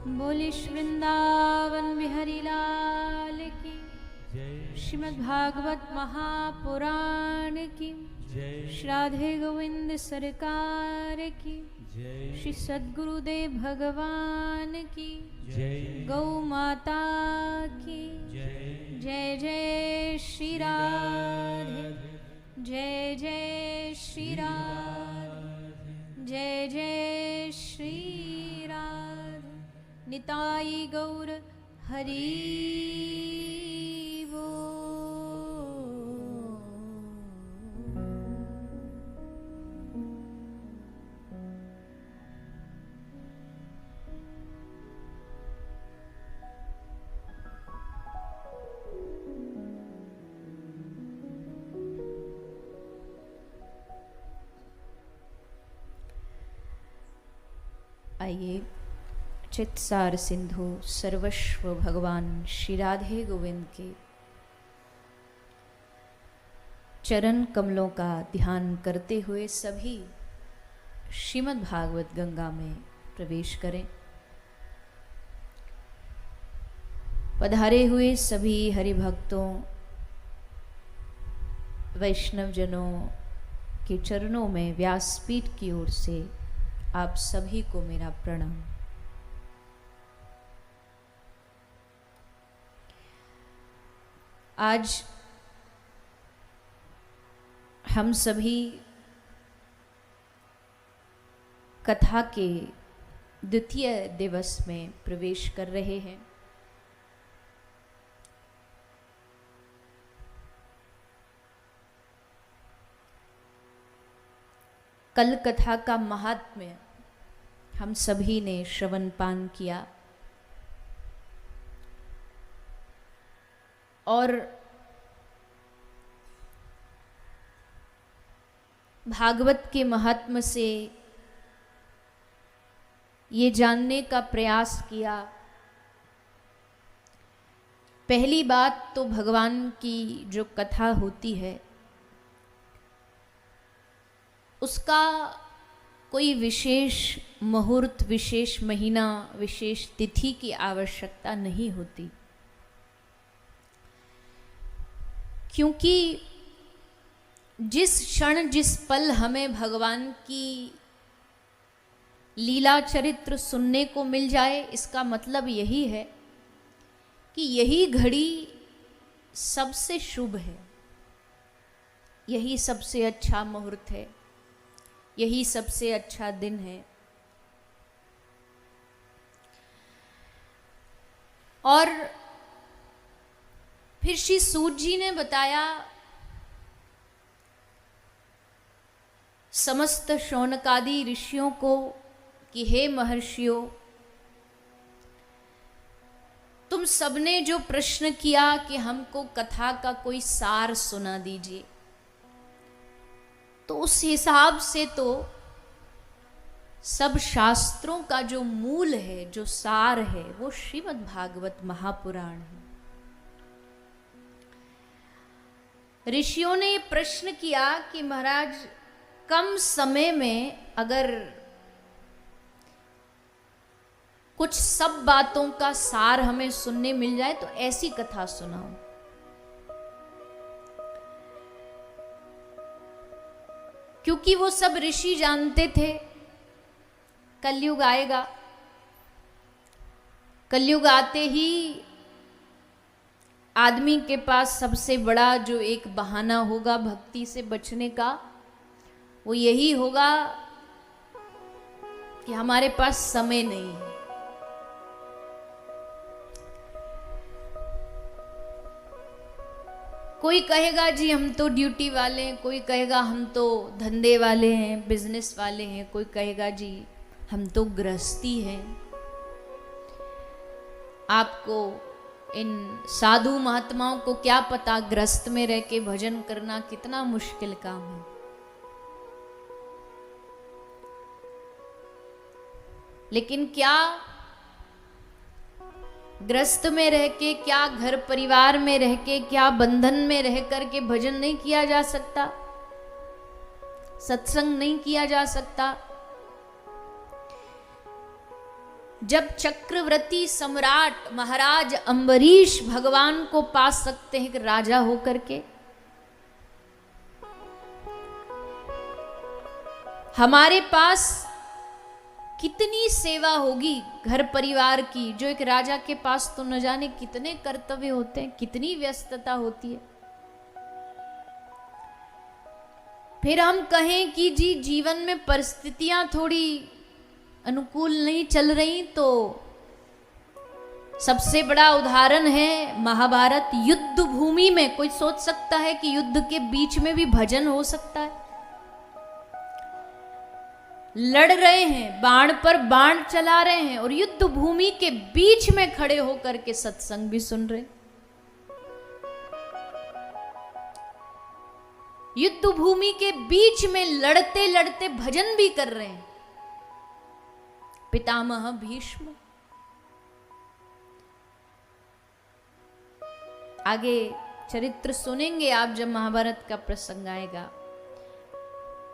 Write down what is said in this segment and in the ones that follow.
बोले वृंदावन बिहारी लाल की। श्रीमद् भागवत महापुराण की। श्राद्धे गोविंद सरकार की। श्री सद्गुरुदेव भगवान की। गौ माता की जय जय श्री राधे। जय जय श्री राधे। जय जय श्री राधे। निताई गौर हरि बोल। आइए चित्सार सिंधु सर्वस्व भगवान श्री राधे गोविंद के चरण कमलों का ध्यान करते हुए सभी श्रीमद् भागवत गंगा में प्रवेश करें। पधारे हुए सभी हरि भक्तों वैष्णवजनों के चरणों में व्यासपीठ की ओर से आप सभी को मेरा प्रणाम। आज हम सभी कथा के द्वितीय दिवस में प्रवेश कर रहे हैं। कल कथा का महात्म्य हम सभी ने श्रवण पान किया और भागवत के महात्म्य से ये जानने का प्रयास किया। पहली बात तो भगवान की जो कथा होती है उसका कोई विशेष मुहूर्त, विशेष महीना, विशेष तिथि की आवश्यकता नहीं होती, क्योंकि जिस क्षण जिस पल हमें भगवान की लीला चरित्र सुनने को मिल जाए, इसका मतलब यही है कि यही घड़ी सबसे शुभ है, यही सबसे अच्छा मुहूर्त है, यही सबसे अच्छा दिन है। और फिर श्री सूत जी ने बताया समस्त शौनकादि ऋषियों को कि हे महर्षियों, तुम सबने जो प्रश्न किया कि हमको कथा का कोई सार सुना दीजिए, तो उस हिसाब से तो सब शास्त्रों का जो मूल है, जो सार है, वो श्रीमद् भागवत महापुराण है। ऋषियों ने प्रश्न किया कि महाराज, कम समय में अगर कुछ सब बातों का सार हमें सुनने मिल जाए तो ऐसी कथा सुनाओ। क्योंकि वो सब ऋषि जानते थे कलयुग आएगा, कलयुग आते ही आदमी के पास सबसे बड़ा जो एक बहाना होगा भक्ति से बचने का, वो यही होगा कि हमारे पास समय नहीं है। कोई कहेगा जी हम तो ड्यूटी वाले हैं, कोई कहेगा हम तो धंधे वाले हैं, बिजनेस वाले हैं, कोई कहेगा जी हम तो गृहस्थी हैं। आपको इन साधु महात्माओं को क्या पता गृहस्थ में रह के भजन करना कितना मुश्किल काम है। लेकिन क्या गृहस्थ में रह के, क्या घर परिवार में रह के, क्या बंधन में रह कर के भजन नहीं किया जा सकता, सत्संग नहीं किया जा सकता? जब चक्रवर्ती सम्राट महाराज अम्बरीश भगवान को पा सकते हैं कि राजा होकर के, हमारे पास कितनी सेवा होगी घर परिवार की, जो एक राजा के पास तो न जाने कितने कर्तव्य होते हैं, कितनी व्यस्तता होती है। फिर हम कहें कि जी जीवन में परिस्थितियां थोड़ी अनुकूल नहीं चल रही, तो सबसे बड़ा उदाहरण है महाभारत। युद्ध भूमि में कोई सोच सकता है कि युद्ध के बीच में भी भजन हो सकता है? लड़ रहे हैं, बाण पर बाण चला रहे हैं और युद्ध भूमि के बीच में खड़े होकर के सत्संग भी सुन रहे। युद्ध भूमि के बीच में लड़ते लड़ते भजन भी कर रहे हैं पितामह भीष्म। आगे चरित्र सुनेंगे आप जब महाभारत का प्रसंग आएगा।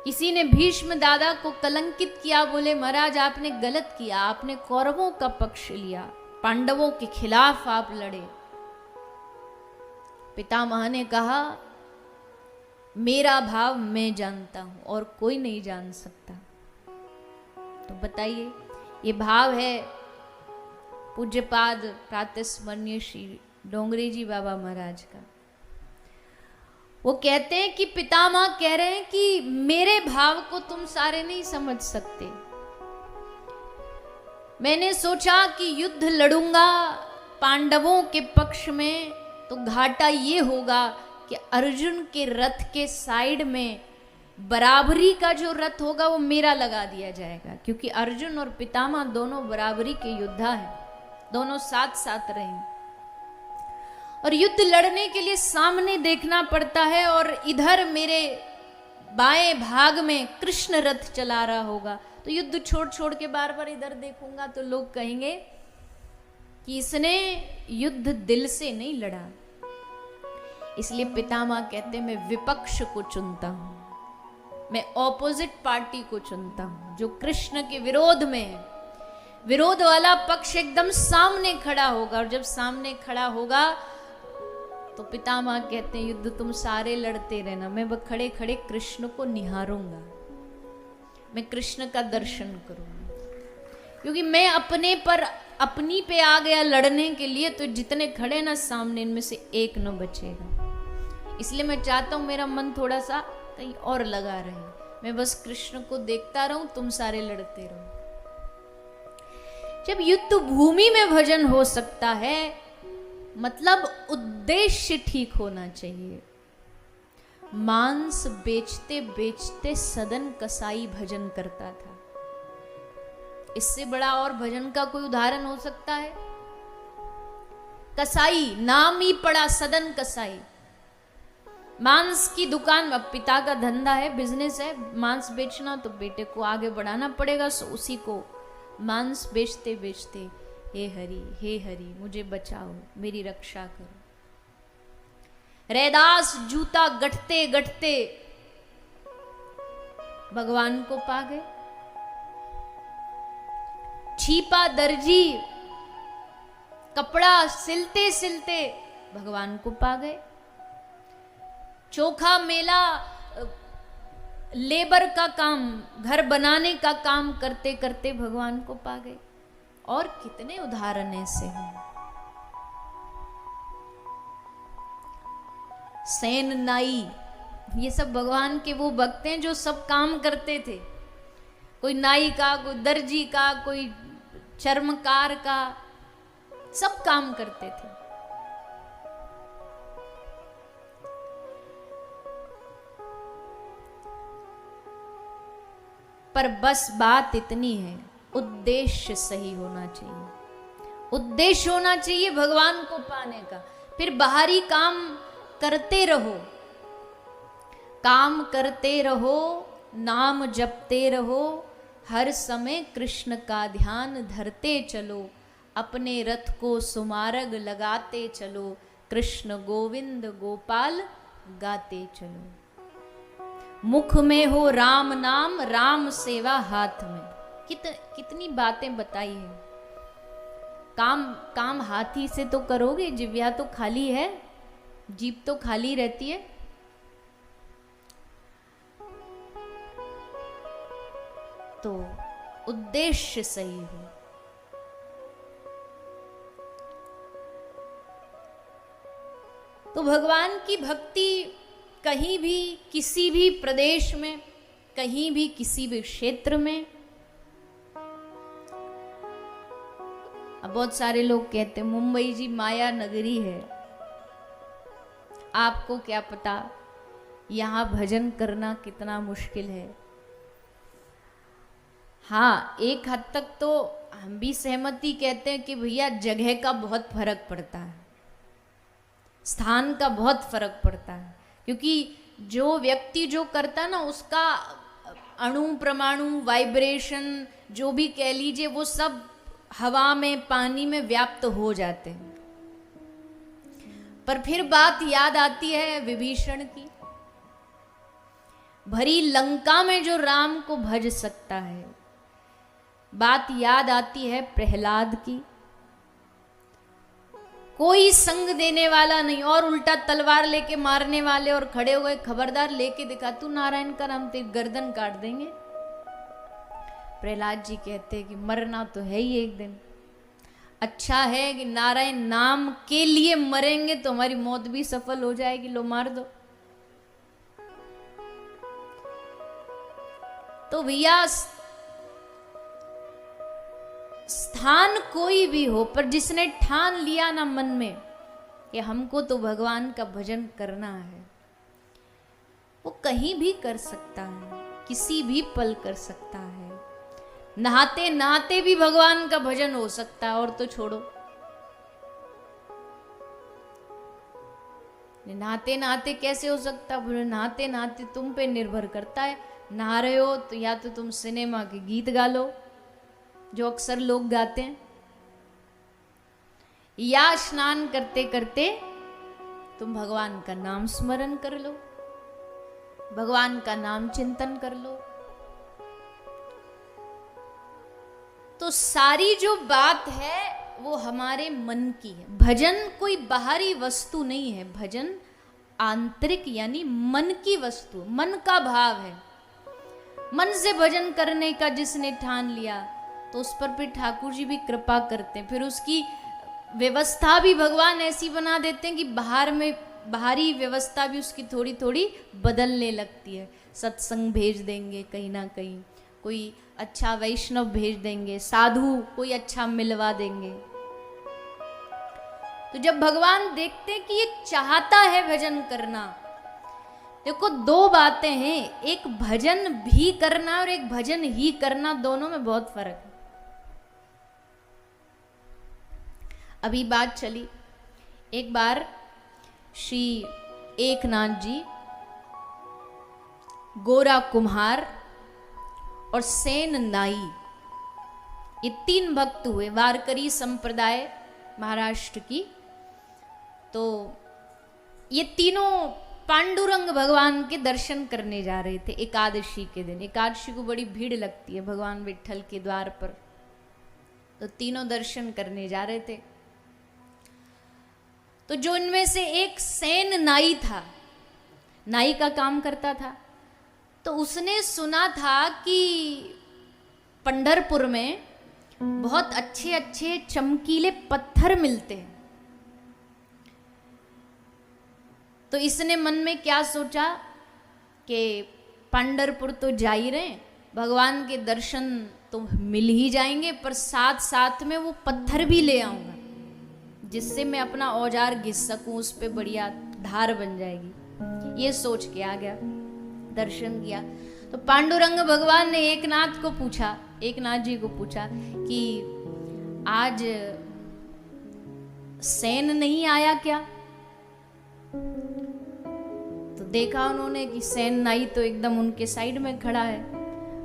किसी ने भीष्म दादा को कलंकित किया, बोले महाराज आपने गलत किया, आपने कौरवों का पक्ष लिया, पांडवों के खिलाफ आप लड़े। पितामह ने कहा मेरा भाव मैं जानता हूं और कोई नहीं जान सकता। तो बताइए, ये भाव है पूज्यपाद प्रातस्मरणीय श्री डोंगरे जी बाबा महाराज का। वो कहते हैं कि पितामह कह रहे हैं कि मेरे भाव को तुम सारे नहीं समझ सकते। मैंने सोचा कि युद्ध लड़ूंगा पांडवों के पक्ष में तो घाटा ये होगा कि अर्जुन के रथ के साइड में बराबरी का जो रथ होगा वो मेरा लगा दिया जाएगा, क्योंकि अर्जुन और पितामह दोनों बराबरी के योद्धा हैं, दोनों साथ साथ रहेंगे। और युद्ध लड़ने के लिए सामने देखना पड़ता है और इधर मेरे बाएं भाग में कृष्ण रथ चला रहा होगा, तो युद्ध छोड़ छोड़ के बार बार इधर देखूंगा तो लोग कहेंगे कि इसने युद्ध दिल से नहीं लड़ा। इसलिए पितामह कहते मैं विपक्ष को चुनता हूं, मैं ऑपोजिट पार्टी को चुनता हूं जो कृष्ण के विरोध में है। विरोध वाला पक्ष एकदम सामने खड़ा होगा, और जब सामने खड़ा होगा तो पितामह कहते हैं युद्ध तुम सारे लड़ते रहना, मैं बस खड़े खड़े कृष्ण को निहारूंगा, मैं कृष्ण का दर्शन करूंगा, क्योंकि मैं अपने पर अपनी पे आ गया लड़ने के लिए, तो जितने खड़े ना सामने इनमें से एक न बचेगा। इसलिए मैं चाहता हूं मेरा मन थोड़ा सा कहीं और लगा रहे, मैं बस कृष्ण को देखता रहूं, तुम सारे लड़ते रहो। जब युद्ध भूमि में भजन हो सकता है, मतलब उद्देश्य ठीक होना चाहिए। मांस बेचते बेचते सदन कसाई भजन करता था, इससे बड़ा और भजन का कोई उदाहरण हो सकता है? कसाई नाम ही पड़ा, सदन कसाई। मांस की दुकान, अब पिता का धंधा है, बिजनेस है मांस बेचना, तो बेटे को आगे बढ़ाना पड़ेगा, सो उसी को मांस बेचते बेचते हे हरि मुझे बचाओ, मेरी रक्षा करो। रैदास जूता गठते गठते भगवान को पा गए। छीपा दर्जी कपड़ा सिलते सिलते भगवान को पा गए। चोखा मेला लेबर का काम, घर बनाने का काम करते करते भगवान को पा गए। और कितने उदाहरण ऐसे हैं। सेन नाई, ये सब भगवान के वो भक्त हैं जो सब काम करते थे, कोई नाई का, कोई दर्जी का, कोई चर्मकार का, सब काम करते थे। पर बस बात इतनी है, उद्देश्य सही होना चाहिए। उद्देश्य होना चाहिए भगवान को पाने का। फिर बाहरी काम करते रहो, काम करते रहो, नाम जपते रहो, हर समय कृष्ण का ध्यान धरते चलो, अपने रथ को सुमार्ग लगाते चलो, कृष्ण गोविंद गोपाल गाते चलो। मुख में हो राम नाम, राम सेवा हाथ में। कितनी बातें बताई हैं। काम हाथी से तो करोगे, जिह्वा तो खाली है, जीभ तो खाली रहती है। तो उद्देश्य सही हो। तो भगवान की भक्ति कहीं भी, किसी भी प्रदेश में, कहीं भी, किसी भी क्षेत्र में। अब बहुत सारे लोग कहते हैं मुंबई जी माया नगरी है, आपको क्या पता यहां भजन करना कितना मुश्किल है। हाँ, एक हद तक तो हम भी सहमति कहते हैं कि भैया जगह का बहुत फर्क पड़ता है, स्थान का बहुत फर्क पड़ता है, क्योंकि जो व्यक्ति जो करता है ना, उसका अणु परमाणु वाइब्रेशन जो भी कह लीजिए, वो सब हवा में, पानी में व्याप्त हो जाते हैं। पर फिर बात याद आती है विभीषण की। भरी लंका में जो राम को भज सकता है, बात याद आती है प्रहलाद की। कोई संग देने वाला नहीं, और उल्टा तलवार लेके मारने वाले, और खड़े हुए खबरदार लेके दिखा तू नारायण का नाम, तेरी गर्दन काट देंगे। प्रहलाद जी कहते हैं कि मरना तो है ही एक दिन, अच्छा है कि नारायण नाम के लिए मरेंगे तो हमारी मौत भी सफल हो जाएगी, लो मार दो। तो भैया स्थान कोई भी हो, पर जिसने ठान लिया ना मन में कि हमको तो भगवान का भजन करना है, वो कहीं भी कर सकता है, किसी भी पल कर सकता है। नहाते नहाते भी भगवान का भजन हो सकता है, और तो छोड़ो, नहाते नहाते कैसे हो सकता है? नहाते नहाते तुम पे निर्भर करता है। नहा रहे हो तो या तो तुम सिनेमा के गीत गा लो, जो अक्सर लोग गाते हैं, या स्नान करते करते तुम भगवान का नाम स्मरण कर लो, भगवान का नाम चिंतन कर लो। तो सारी जो बात है वो हमारे मन की है। भजन कोई बाहरी वस्तु नहीं है, भजन आंतरिक यानी मन की वस्तु, मन का भाव है। मन से भजन करने का जिसने ठान लिया तो उस पर फिर ठाकुर जी भी कृपा करते हैं। फिर उसकी व्यवस्था भी भगवान ऐसी बना देते हैं कि बाहरी व्यवस्था भी उसकी थोड़ी थोड़ी बदलने लगती है। सत्संग भेज देंगे कहीं ना कहीं, कोई अच्छा वैष्णव भेज देंगे, साधु कोई अच्छा मिलवा देंगे। तो जब भगवान देखते हैं कि ये चाहता है भजन करना, देखो दो बातें हैं, एक भजन भी करना और एक भजन ही करना, दोनों में बहुत फर्क है। अभी बात चली, एक बार श्री एकनाथ जी, गोरा कुम्हार और सेन नाई, ये तीन भक्त हुए, वारकरी संप्रदाय महाराष्ट्र की। तो ये तीनों पांडुरंग भगवान के दर्शन करने जा रहे थे एकादशी के दिन। एकादशी को बड़ी भीड़ लगती है भगवान विट्ठल के द्वार पर, तो तीनों दर्शन करने जा रहे थे। तो जो इनमें से एक सेन नाई था, नाई का काम करता था, तो उसने सुना था कि पंढरपुर में बहुत अच्छे अच्छे चमकीले पत्थर मिलते हैं। तो इसने मन में क्या सोचा कि पंढरपुर तो जा ही रहे, भगवान के दर्शन तो मिल ही जाएंगे, पर साथ साथ में वो पत्थर भी ले आऊंगा जिससे मैं अपना औजार घिस सकूं, उस पे बढ़िया धार बन जाएगी। ये सोच के आ गया, दर्शन किया। तो पांडुरंग भगवान ने एकनाथ को पूछा, एकनाथ जी को पूछा कि आज सेन नहीं आया क्या? तो देखा उन्होंने कि सेन नाई तो एकदम उनके साइड में खड़ा है,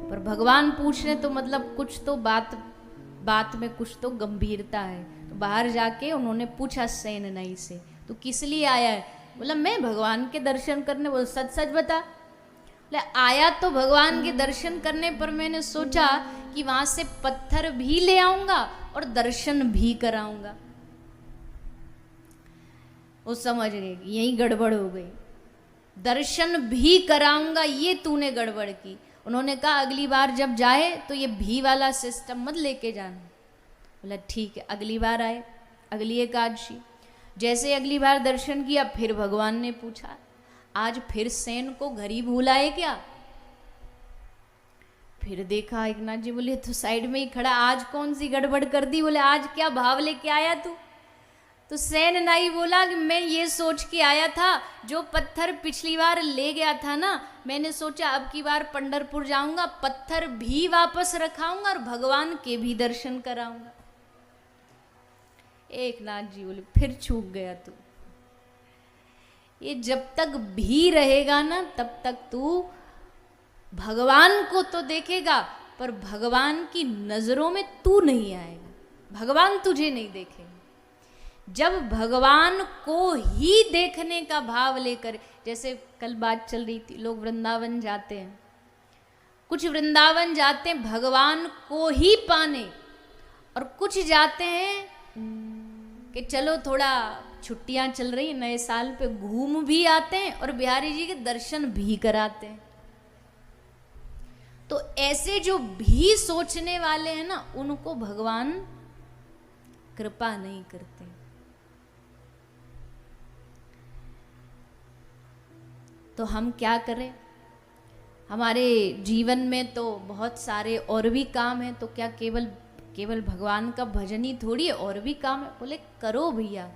पर भगवान पूछ रहे तो मतलब कुछ तो बात में कुछ तो गंभीरता है। तो बाहर जाके उन्होंने पूछा सेन नाई से, तो किस लिए आया है? बोला मैं भगवान के दर्शन करने। बोल सच सच बता। बोले आया तो भगवान के दर्शन करने, पर मैंने सोचा कि वहां से पत्थर भी ले आऊंगा और दर्शन भी कराऊंगा। वो समझ गए कि यही गड़बड़ हो गई, दर्शन भी कराऊंगा ये तूने गड़बड़ की। उन्होंने कहा अगली बार जब जाए तो ये भी वाला सिस्टम मत लेके जाना। बोला ठीक है। अगली बार आए, अगली एकादशी, जैसे अगली बार दर्शन किया, फिर भगवान ने पूछा आज फिर सेन को घर ही भूला है क्या? फिर देखा एक नाथ जी, बोले तो साइड में ही खड़ा, आज कौन सी गड़बड़ कर दी? बोले आज क्या भाव लेके आया तू? तो सेन नाई बोला कि मैं ये सोच के आया था, जो पत्थर पिछली बार ले गया था ना, मैंने सोचा अब की बार पंढरपुर जाऊंगा, पत्थर भी वापस रखाऊंगा और भगवान के भी दर्शन कराऊंगा। एक नाथ जी बोले फिर चूक गया तू। ये जब तक भी रहेगा ना तब तक तू भगवान को तो देखेगा, पर भगवान की नजरों में तू नहीं आएगा, भगवान तुझे नहीं देखेगा। जब भगवान को ही देखने का भाव लेकर, जैसे कल बात चल रही थी, लोग वृंदावन जाते हैं, कुछ वृंदावन जाते हैं भगवान को ही पाने, और कुछ जाते हैं कि चलो थोड़ा छुट्टियां चल रही हैं, नए साल पे घूम भी आते हैं और बिहारी जी के दर्शन भी कराते हैं। तो ऐसे जो भी सोचने वाले हैं ना, उनको भगवान कृपा नहीं करते। तो हम क्या करें? हमारे जीवन में तो बहुत सारे और भी काम हैं, तो क्या केवल भगवान का भजन ही थोड़ी है, और भी काम है। बोले करो भैया,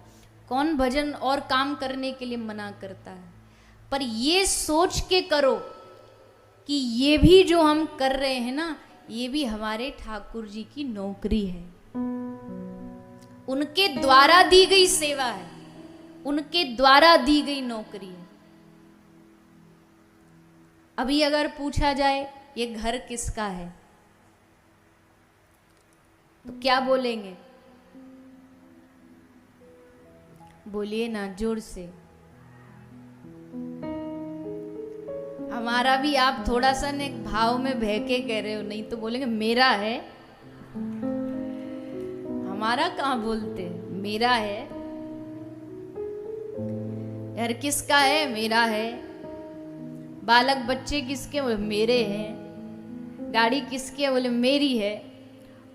कौन भजन और काम करने के लिए मना करता है, पर ये सोच के करो कि ये भी जो हम कर रहे हैं ना, ये भी हमारे ठाकुर जी की नौकरी है, उनके द्वारा दी गई सेवा है, उनके द्वारा दी गई नौकरी है। अभी अगर पूछा जाए ये घर किसका है, तो क्या बोलेंगे? बोलिए ना जोर से। हमारा भी आप थोड़ा सा ने भाव में बहके कह रहे हो, नहीं तो बोलेंगे मेरा है। हमारा कहाँ बोलते, मेरा है। घर किसका है? मेरा है। बालक बच्चे किसके? बोले मेरे हैं। गाड़ी किसके? बोले मेरी है।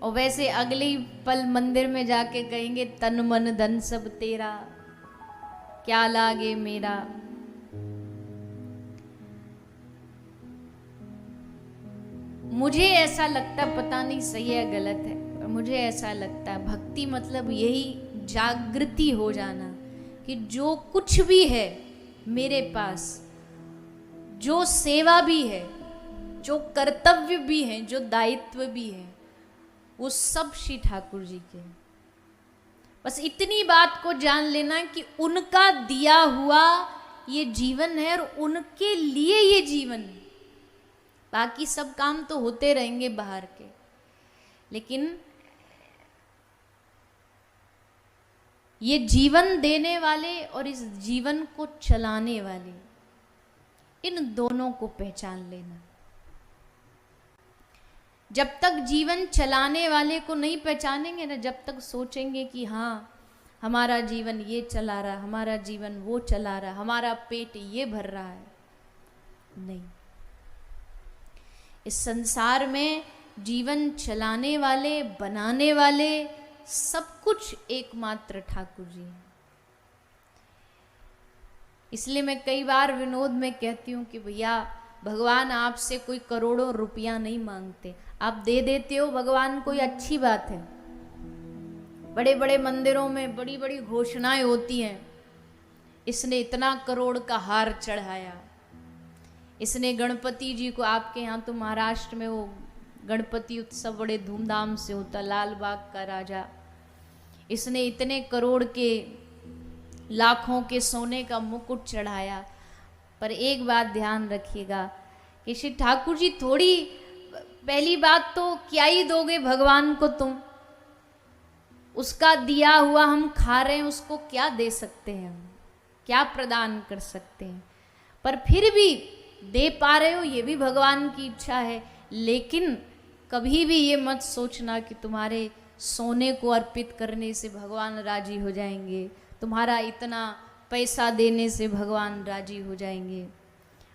और वैसे अगले ही पल मंदिर में जाके कहेंगे तन मन धन सब तेरा, क्या लागे मेरा। मुझे ऐसा लगता, पता नहीं सही है गलत है, पर मुझे ऐसा लगता है भक्ति मतलब यही जागृति हो जाना कि जो कुछ भी है मेरे पास, जो सेवा भी है, जो कर्तव्य भी है, जो दायित्व भी है, वो सब श्री ठाकुर जी के। बस इतनी बात को जान लेना कि उनका दिया हुआ ये जीवन है और उनके लिए ये जीवन है। बाकी सब काम तो होते रहेंगे बाहर के, लेकिन ये जीवन देने वाले और इस जीवन को चलाने वाले, इन दोनों को पहचान लेना। जब तक जीवन चलाने वाले को नहीं पहचानेंगे ना, जब तक सोचेंगे कि हाँ हमारा जीवन ये चला रहा, हमारा जीवन वो चला रहा, हमारा पेट ये भर रहा है, नहीं। इस संसार में जीवन चलाने वाले, बनाने वाले सब कुछ एकमात्र ठाकुर जी हैं। इसलिए मैं कई बार विनोद में कहती हूँ कि भैया भगवान आपसे कोई करोड़ों रुपया नहीं मांगते, आप दे देते हो भगवान कोई अच्छी बात है। बड़े बड़े मंदिरों में बड़ी बड़ी घोषणाएं होती हैं, इसने इतना करोड़ का हार चढ़ाया, इसने गणपति जी को, आपके यहाँ तो महाराष्ट्र में वो गणपति उत्सव बड़े धूमधाम से होता, लाल बाग का राजा, इसने इतने करोड़ के, लाखों के सोने का मुकुट चढ़ाया। पर एक बात ध्यान रखिएगा कि श्री ठाकुर जी थोड़ी, पहली बात तो क्या ही दोगे भगवान को तुम, उसका दिया हुआ हम खा रहे हैं, उसको क्या दे सकते हैं हम, क्या प्रदान कर सकते हैं। पर फिर भी दे पा रहे हो ये भी भगवान की इच्छा है। लेकिन कभी भी ये मत सोचना कि तुम्हारे सोने को अर्पित करने से भगवान राजी हो जाएंगे, तुम्हारा इतना पैसा देने से भगवान राजी हो जाएंगे।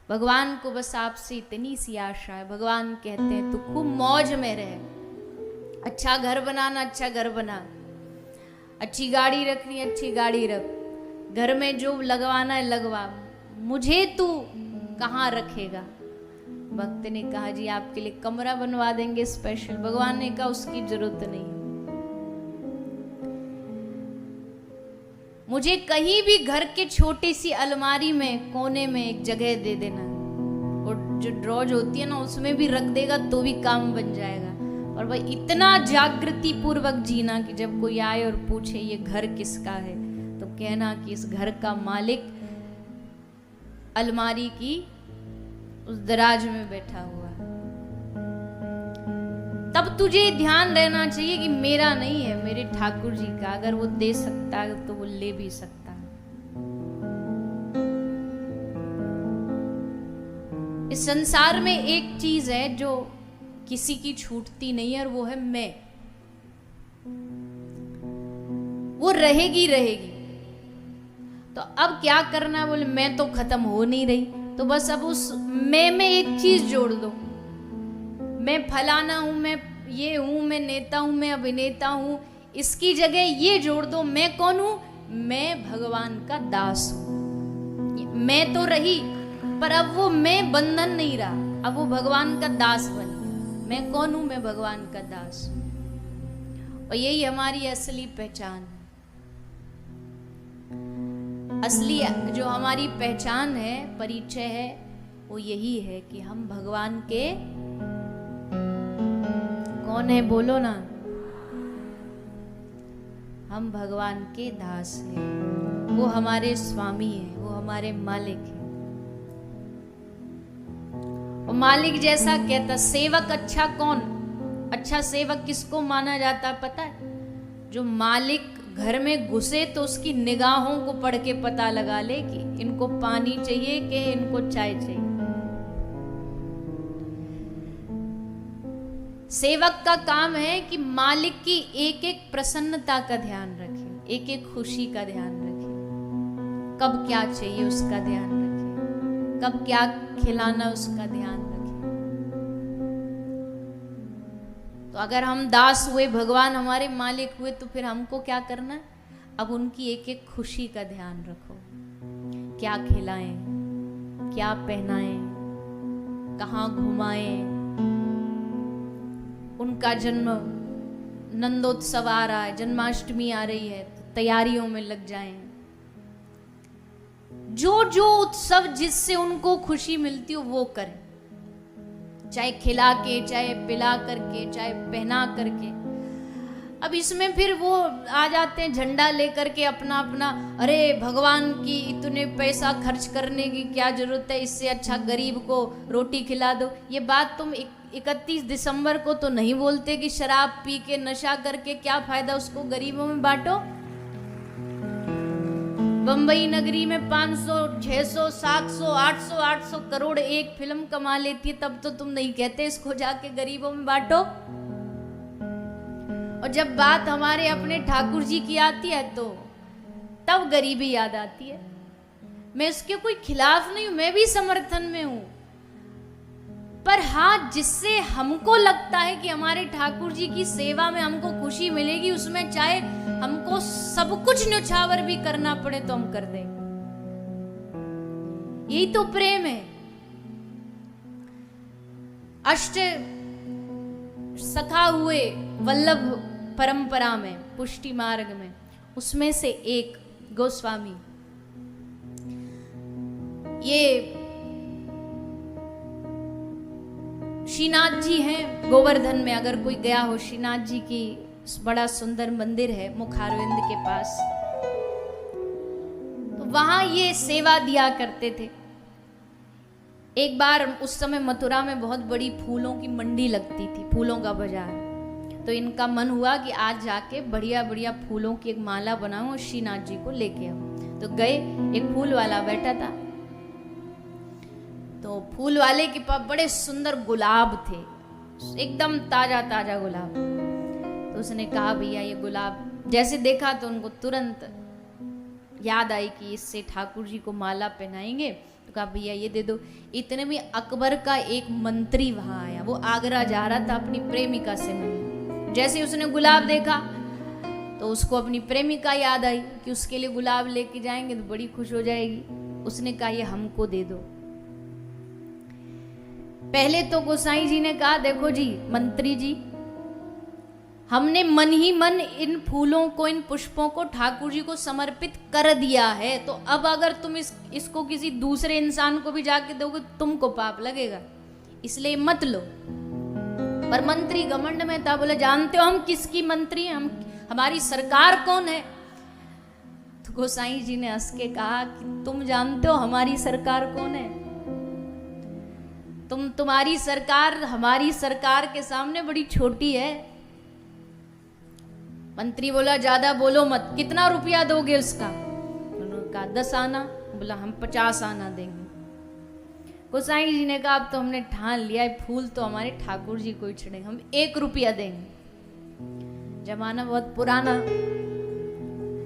भगवान को बस आपसे इतनी सी आशा है। भगवान कहते हैं तू खूब मौज में रहे, अच्छा घर बनाना अच्छा घर बना, अच्छी गाड़ी रखनी अच्छी गाड़ी रख, घर में जो लगवाना है लगवा, मुझे तू कहाँ रखेगा। भक्त ने कहा जी आपके लिए कमरा बनवा देंगे स्पेशल। भगवान ने कहा उसकी जरूरत नहीं, मुझे कहीं भी घर के छोटी सी अलमारी में कोने में एक जगह दे देना, और जो ड्रॉज होती है ना उसमें भी रख देगा तो भी काम बन जाएगा। और भाई इतना जागृति पूर्वक जीना कि जब कोई आए और पूछे ये घर किसका है तो कहना कि इस घर का मालिक अलमारी की उस दराज में बैठा हुआ है। तब तुझे ध्यान रहना चाहिए कि मेरा नहीं है, मेरे ठाकुर जी का। अगर वो दे सकता है तो वो ले भी सकता है। इस संसार में एक चीज है जो किसी की छूटती नहीं है और वो है मैं। वो रहेगी रहेगी। तो अब क्या करना है, बोले मैं तो खत्म हो नहीं रही, तो बस अब उस मैं में एक चीज जोड़ दो। मैं फलाना हूं, मैं ये हूं, मैं नेता हूं, मैं अभिनेता हूं, इसकी जगह ये जोड़ दो मैं कौन हूं, मैं भगवान का दास हूं। मैं तो रही पर अब वो मैं बंधन नहीं रहा, अब वो भगवान का दास बन गया। मैं कौन हूं, मैं भगवान का दास हूं। और यही हमारी असली पहचान है। असली जो हमारी पहचान है, परिचय है, वो यही है कि हम भगवान के कौन है, बोलो ना। हम भगवान के दास हैं, वो हमारे स्वामी हैं, वो हमारे मालिक हैं। और मालिक जैसा कहता, सेवक अच्छा कौन, अच्छा सेवक किसको माना जाता है पता है? जो मालिक घर में घुसे तो उसकी निगाहों को पढ़ के पता लगा ले कि इनको पानी चाहिए कि इनको चाय चाहिए। सेवक का काम है कि मालिक की एक एक प्रसन्नता का ध्यान रखे, एक एक खुशी का ध्यान रखे, कब क्या चाहिए उसका ध्यान रखे, कब क्या खिलाना उसका ध्यान रखे। तो अगर हम दास हुए, भगवान हमारे मालिक हुए, तो फिर हमको क्या करना है? अब उनकी एक एक खुशी का ध्यान रखो। क्या खिलाएं, क्या पहनाएं, कहाँ घुमाएं। उनका जन्म नंदोत्सव आ रहा है, जन्माष्टमी आ रही है, तो तैयारियों में लग जाएं। जो जो उत्सव जिससे उनको खुशी मिलती हो वो करें, चाहे खिला के, चाहे पिला करके, चाहे पहना करके। अब इसमें फिर वो आ जाते हैं झंडा लेकर के अपना अपना, अरे भगवान की इतने पैसा खर्च करने की क्या जरूरत है, इससे अच्छा गरीब को रोटी खिला दो। ये बात तुम 31 दिसंबर को तो नहीं बोलते कि शराब पी के नशा करके क्या फायदा, उसको गरीबों में बांटो। बंबई नगरी में 500, 600, 700, 800, 800 करोड़ एक फिल्म कमा लेती है, तब तो तुम नहीं कहते इसको जाके गरीबों में बांटो। और जब बात हमारे अपने ठाकुर जी की आती है तो तब गरीबी याद आती है। मैं इसके कोई खिलाफ नहीं हूं, मैं भी समर्थन में हूं, पर हाँ जिससे हमको लगता है कि हमारे ठाकुर जी की सेवा में हमको खुशी मिलेगी, उसमें चाहे हमको सब कुछ न्यौछावर भी करना पड़े तो हम कर देंगे। यही तो प्रेम है। अष्ट सखा हुए वल्लभ परंपरा में, पुष्टि मार्ग में, उसमें से एक गोस्वामी, ये श्रीनाथ जी हैं गोवर्धन में। अगर कोई गया हो, श्रीनाथ जी की बड़ा सुंदर मंदिर है मुखारविंद के पास, तो वहां ये सेवा दिया करते थे। एक बार उस समय मथुरा में बहुत बड़ी फूलों की मंडी लगती थी, फूलों का बाजार। तो इनका मन हुआ कि आज जाके बढ़िया बढ़िया फूलों की एक माला बनाऊं और श्रीनाथ जी को लेके आऊं। तो गए, एक फूल वाला बैठा था, तो फूल वाले के पास बड़े सुंदर गुलाब थे, एकदम ताजा ताजा गुलाब। तो उसने कहा भैया ये गुलाब, जैसे देखा तो उनको तुरंत याद आई कि इससे ठाकुर जी को माला पहनाएंगे। तो कहा भैया ये दे दो। इतने में अकबर का एक मंत्री वहां आया, वो आगरा जा रहा था अपनी प्रेमिका से मिलने। जैसे उसने गुलाब देखा तो उसको अपनी प्रेमिका याद आई कि उसके लिए गुलाब लेके जाएंगे तो बड़ी खुश हो जाएगी। उसने कहा ये हमको दे दो। पहले तो गोसाई जी ने कहा देखो जी मंत्री जी, हमने मन ही मन इन फूलों को, इन पुष्पों को ठाकुर जी को समर्पित कर दिया है, तो अब अगर तुम इसको किसी दूसरे इंसान को भी जाके दोगे तुमको पाप लगेगा, इसलिए मत लो। पर मंत्री घमंड में था, बोले जानते हो हम किसकी मंत्री हैं, हमारी सरकार कौन है? तो गोसाई जी ने हंस के कहा कि तुम जानते हो हमारी सरकार कौन है? तुम्हारी सरकार हमारी सरकार के सामने बड़ी छोटी है। मंत्री बोला ज्यादा बोलो मत, कितना रुपया दोगे उसका? उन्होंने कहा 10 आना। बोला हम 50 आना देंगे। गोसाई जी ने कहा अब तो हमने ठान लिया है, फूल तो हमारे ठाकुर जी को ही चढ़े, हम 1 रुपया देंगे। जमाना बहुत पुराना।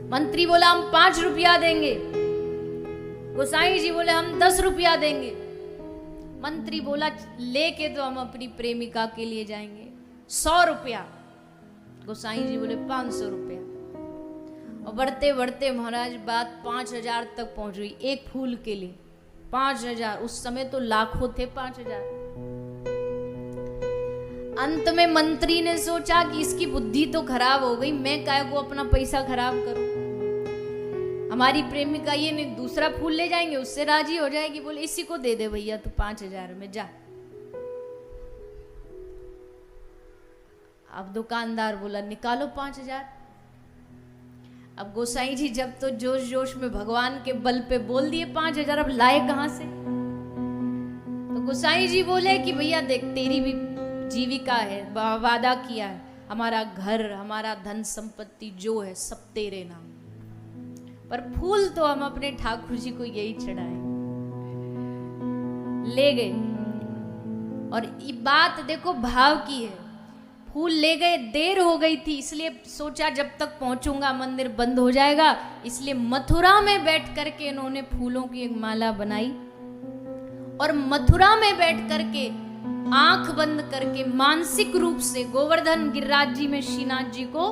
मंत्री बोला हम 5 रुपया देंगे। गोसाई जी बोले हम 10 रुपया देंगे। मंत्री बोला लेके तो हम अपनी प्रेमिका के लिए जाएंगे, 100 रुपया। गोसाई जी बोले 500 रुपया। और बढ़ते बढ़ते महाराज बात 5000 तक पहुंच गई एक फूल के लिए। 5000, उस समय तो लाखों थे 5000। अंत में मंत्री ने सोचा कि इसकी बुद्धि तो खराब हो गई, मैं काहे को अपना पैसा खराब करूं। हमारी प्रेमिका ये नहीं दूसरा फूल ले जाएंगे, उससे राजी हो जाएगी। बोले इसी को दे दे भैया तू 5000 में जा। अब दुकानदार बोला निकालो 5000। अब गोसाई जी जब तो जोश जोश में भगवान के बल पे बोल दिए 5000, अब लाए कहां से? तो गोसाई जी बोले कि भैया देख तेरी भी जीविका है, वादा किया है, हमारा घर हमारा धन संपत्ति जो है सब तेरे नाम, पर फूल तो हम अपने ठाकुर जी को यही चढ़ाए। ले गए। और ये बात देखो भाव की है। फूल ले गए, देर हो गई थी, इसलिए सोचा जब तक पहुंचूंगा मंदिर बंद हो जाएगा, इसलिए मथुरा में बैठ करके इन्होंने फूलों की एक माला बनाई और मथुरा में बैठ करके आंख बंद करके मानसिक रूप से गोवर्धन गिरिराज जी में श्रीनाथ जी को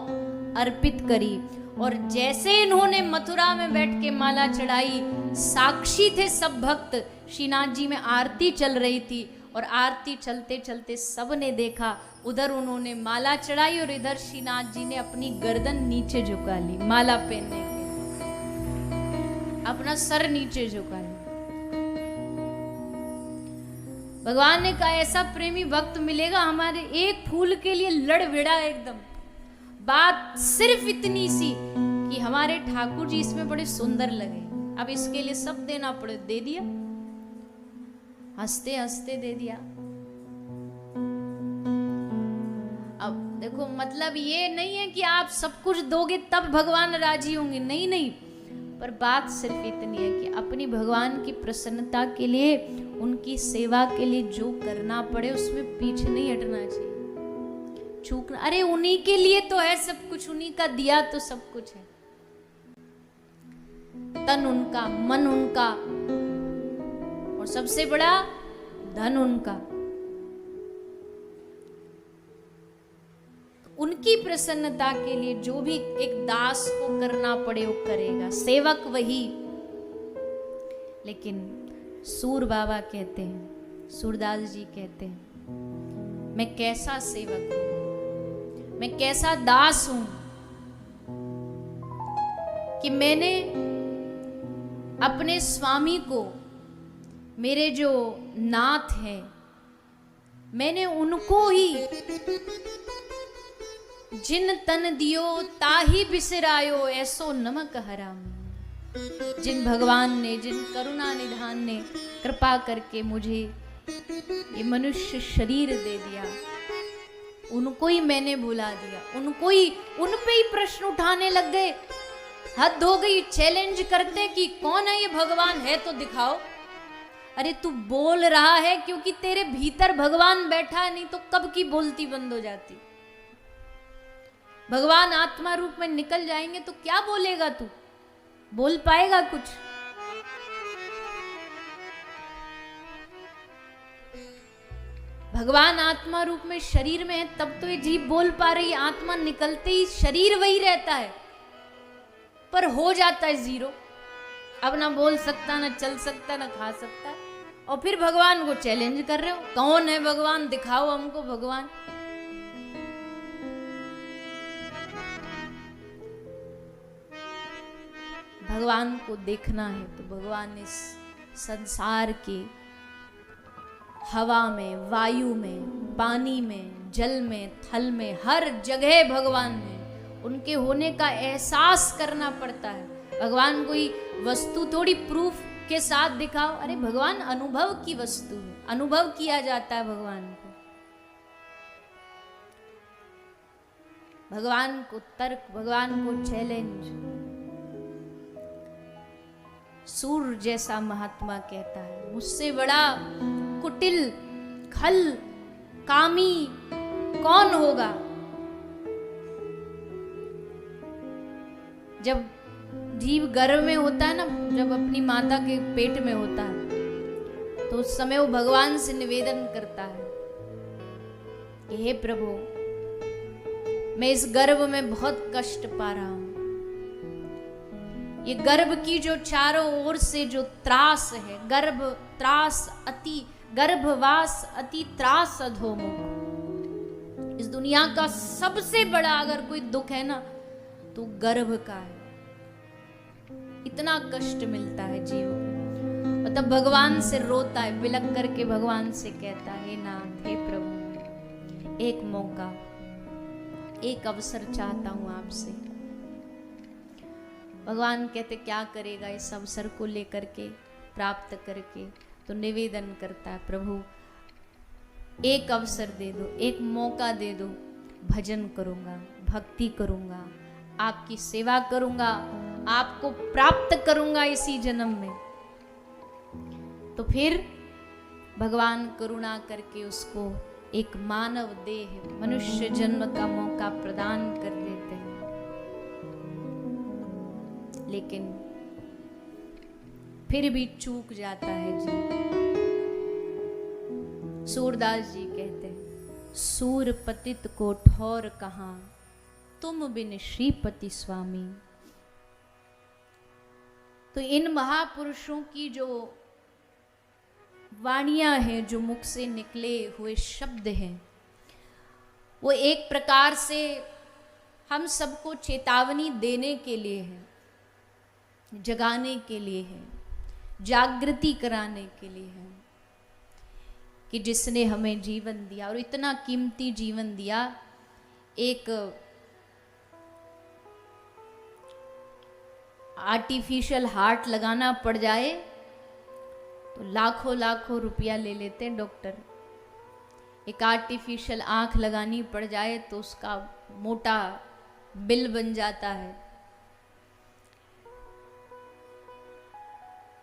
अर्पित करी। और जैसे इन्होंने मथुरा में बैठ के माला चढ़ाई, साक्षी थे सब भक्त, श्रीनाथ जी में आरती चल रही थी और आरती चलते चलते सब ने देखा, उधर उन्होंने माला चढ़ाई और इधर श्रीनाथ जी ने अपनी गर्दन नीचे झुका ली माला पहनने के, अपना सर नीचे झुका ली। भगवान ने कहा ऐसा प्रेमी भक्त मिलेगा हमारे एक फूल के लिए लड़ भिड़ा एकदम। बात सिर्फ इतनी सी कि हमारे ठाकुर जी इसमें बड़े सुंदर लगे, अब इसके लिए सब देना पड़े, दे दिया, हंसते हंसते दे दिया। अब देखो मतलब ये नहीं है कि आप सब कुछ दोगे तब भगवान राजी होंगे, नहीं नहीं, पर बात सिर्फ इतनी है कि अपनी भगवान की प्रसन्नता के लिए, उनकी सेवा के लिए जो करना पड़े उसमें पीछे नहीं हटना चाहिए, चूकना। अरे उन्हीं के लिए तो है सब कुछ, उन्हीं का दिया तो सब कुछ है। तन उनका, मन उनका और सबसे बड़ा धन उनका। उनकी प्रसन्नता के लिए जो भी एक दास को करना पड़े वो करेगा, सेवक वही। लेकिन सूर बाबा कहते हैं, सूरदास जी कहते हैं, मैं कैसा सेवक हूं, मैं कैसा दास हूं कि मैंने अपने स्वामी को, मेरे जो नाथ हैं, मैंने उनको ही जिन तन दियो ताही बिसरायो ऐसो नमक हराम। जिन भगवान ने, जिन करुणा निधान ने कृपा करके मुझे ये मनुष्य शरीर दे दिया, उनको ही मैंने भुला दिया, उनको ही, उन पे ही प्रश्न उठाने लग गए। हद हो गई, चैलेंज करते कि कौन है ये भगवान, है तो दिखाओ। अरे तू बोल रहा है क्योंकि तेरे भीतर भगवान बैठा है, नहीं तो कब की बोलती बंद हो जाती। भगवान आत्मा रूप में निकल जाएंगे तो क्या बोलेगा तू? बोल पाएगा कुछ? भगवान आत्मा रूप में शरीर में है तब तो ये जीभ बोल पा रही है, आत्मा निकलते ही शरीर वही रहता है पर हो जाता है जीरो। अब ना बोल सकता, ना चल सकता, ना खा सकता। और फिर भगवान को चैलेंज कर रहे हो, कौन है भगवान, दिखाओ हमको भगवान। भगवान को देखना है तो भगवान इस संसार के हवा में, वायु में, पानी में, जल में, थल में, हर जगह भगवान है। उनके होने का एहसास करना पड़ता है। भगवान कोई वस्तु थोड़ी प्रूफ के साथ दिखाओ, अरे भगवान अनुभव की वस्तु है, अनुभव किया जाता है भगवान को। भगवान को तर्क, भगवान को चैलेंज। सूर्य जैसा महात्मा कहता है, मुझसे बड़ा कुटिल, खल, कामी कौन होगा। जब जीव गर्भ में होता है ना, जब अपनी माता के पेट में होता है, तो उस समय वो भगवान से निवेदन करता है कि हे प्रभु, मैं इस गर्भ में बहुत कष्ट पा रहा हूं। ये गर्भ की जो चारों ओर से जो त्रास है, गर्भ त्रास अति, गर्भवास अति त्रास अधोमुख। इस दुनिया का सबसे बड़ा अगर कोई दुख है ना तो गर्भ का है। इतना कष्ट मिलता है जीव को। और तब भगवान से रोता है, बिलक करके भगवान से कहता है, हे नाथ, हे प्रभु, एक मौका, एक अवसर चाहता हूं आपसे। भगवान कहते क्या करेगा इस अवसर को लेकर के, प्राप्त करके? तो निवेदन करता है, प्रभु एक अवसर दे दो, एक मौका दे दो, भजन करूंगा, भक्ति करूंगा, आपकी सेवा करूंगा, आपको प्राप्त करूंगा इसी जन्म में। तो फिर भगवान करुणा करके उसको एक मानव देह, मनुष्य जन्म का मौका प्रदान कर देते हैं। लेकिन फिर भी चूक जाता है जी। सूरदास जी कहते हैं, सूर पतित को ठौर कहां, तुम बिन श्रीपति स्वामी। तो इन महापुरुषों की जो वाणियां हैं, जो मुख से निकले हुए शब्द हैं, वो एक प्रकार से हम सबको चेतावनी देने के लिए है, जगाने के लिए है, जागृति कराने के लिए है कि जिसने हमें जीवन दिया और इतना कीमती जीवन दिया, एक आर्टिफिशियल हार्ट लगाना पड़ जाए तो लाखों लाखों रुपया ले लेते हैं डॉक्टर। एक आर्टिफिशियल आंख लगानी पड़ जाए तो उसका मोटा बिल बन जाता है।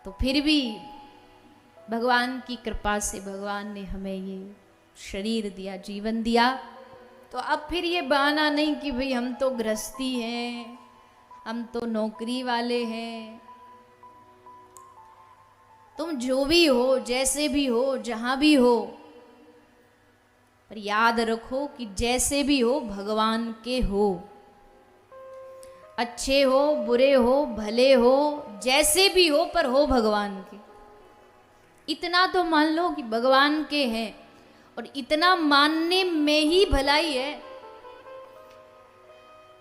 तो फिर भी भगवान की कृपा से भगवान ने हमें ये शरीर दिया, जीवन दिया। तो अब फिर ये बहाना नहीं कि भाई हम तो गृहस्थी हैं, हम तो नौकरी वाले हैं। तुम जो भी हो, जैसे भी हो, जहां भी हो, पर याद रखो कि जैसे भी हो भगवान के हो। अच्छे हो, बुरे हो, भले हो, जैसे भी हो, पर हो भगवान के। इतना तो मान लो कि भगवान के हैं, और इतना मानने में ही भलाई है।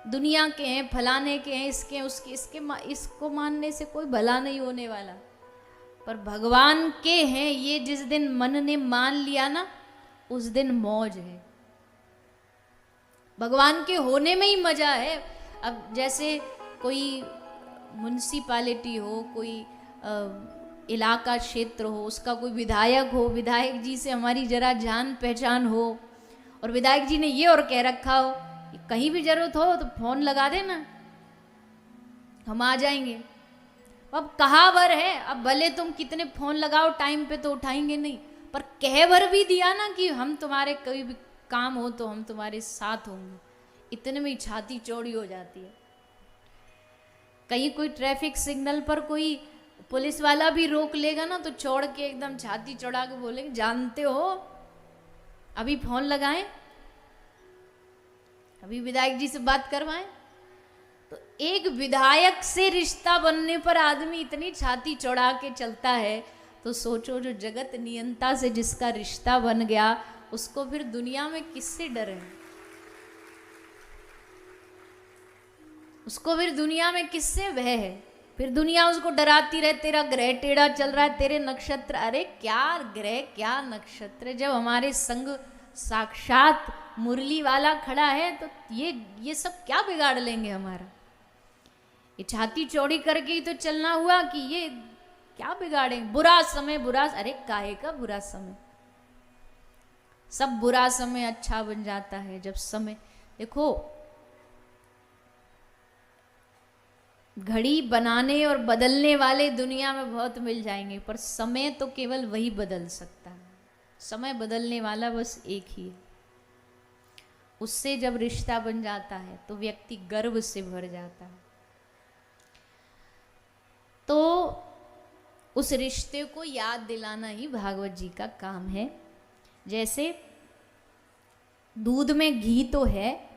दुनिया के हैं, फलाने के हैं, इसके उसके इसको मानने से कोई भला नहीं होने वाला। पर भगवान के हैं, ये जिस दिन मन ने मान लिया ना, उस दिन मौज है। भगवान के होने में ही मजा है। अब जैसे कोई म्युनिसिपैलिटी हो, कोई इलाका क्षेत्र हो, उसका कोई विधायक हो, विधायक जी से हमारी जरा जान पहचान हो, और विधायक जी ने ये और कह रखा हो, कहीं भी जरूरत हो तो फोन लगा देना, हम आ जाएंगे। अब कहावर है, अब भले तुम कितने फोन लगाओ, टाइम पे तो उठाएंगे नहीं, पर कहवर भी दिया ना कि हम तुम्हारे कोई भी काम हो तो हम तुम्हारे साथ होंगे। इतने में ही छाती चौड़ी हो जाती है। कहीं कोई ट्रैफिक सिग्नल पर कोई पुलिस वाला भी रोक लेगा ना तो चौड़ के एकदम छाती चौड़ा के बोलेंगे, जानते हो अभी फोन लगाएं, अभी विधायक जी से बात करवाएं। तो एक विधायक से रिश्ता बनने पर आदमी इतनी छाती चौड़ा के चलता है, तो सोचो जो जगत नियंता से जिसका रिश्ता बन गया उसको फिर दुनिया में किससे डर है, उसको फिर दुनिया में किससे भय है। फिर दुनिया उसको डराती रहे, तेरा ग्रह टेढ़ा चल रहा है, तेरे नक्षत्र, अरे क्या ग्रह क्या नक्षत्र, जब हमारे संग साक्षात मुरली वाला खड़ा है तो ये सब क्या बिगाड़ लेंगे हमारा। ये छाती चौड़ी करके ही तो चलना हुआ कि ये क्या बिगाड़े। बुरा समय बुरा, अरे काहे का बुरा समय, सब बुरा समय अच्छा बन जाता है जब समय, देखो घड़ी बनाने और बदलने वाले दुनिया में बहुत मिल जाएंगे, पर समय तो केवल वही बदल सकता है। समय बदलने वाला बस एक ही है। उससे जब रिश्ता बन जाता है तो व्यक्ति गर्व से भर जाता है। तो उस रिश्ते को याद दिलाना ही भागवत जी का काम है। जैसे दूध में घी तो है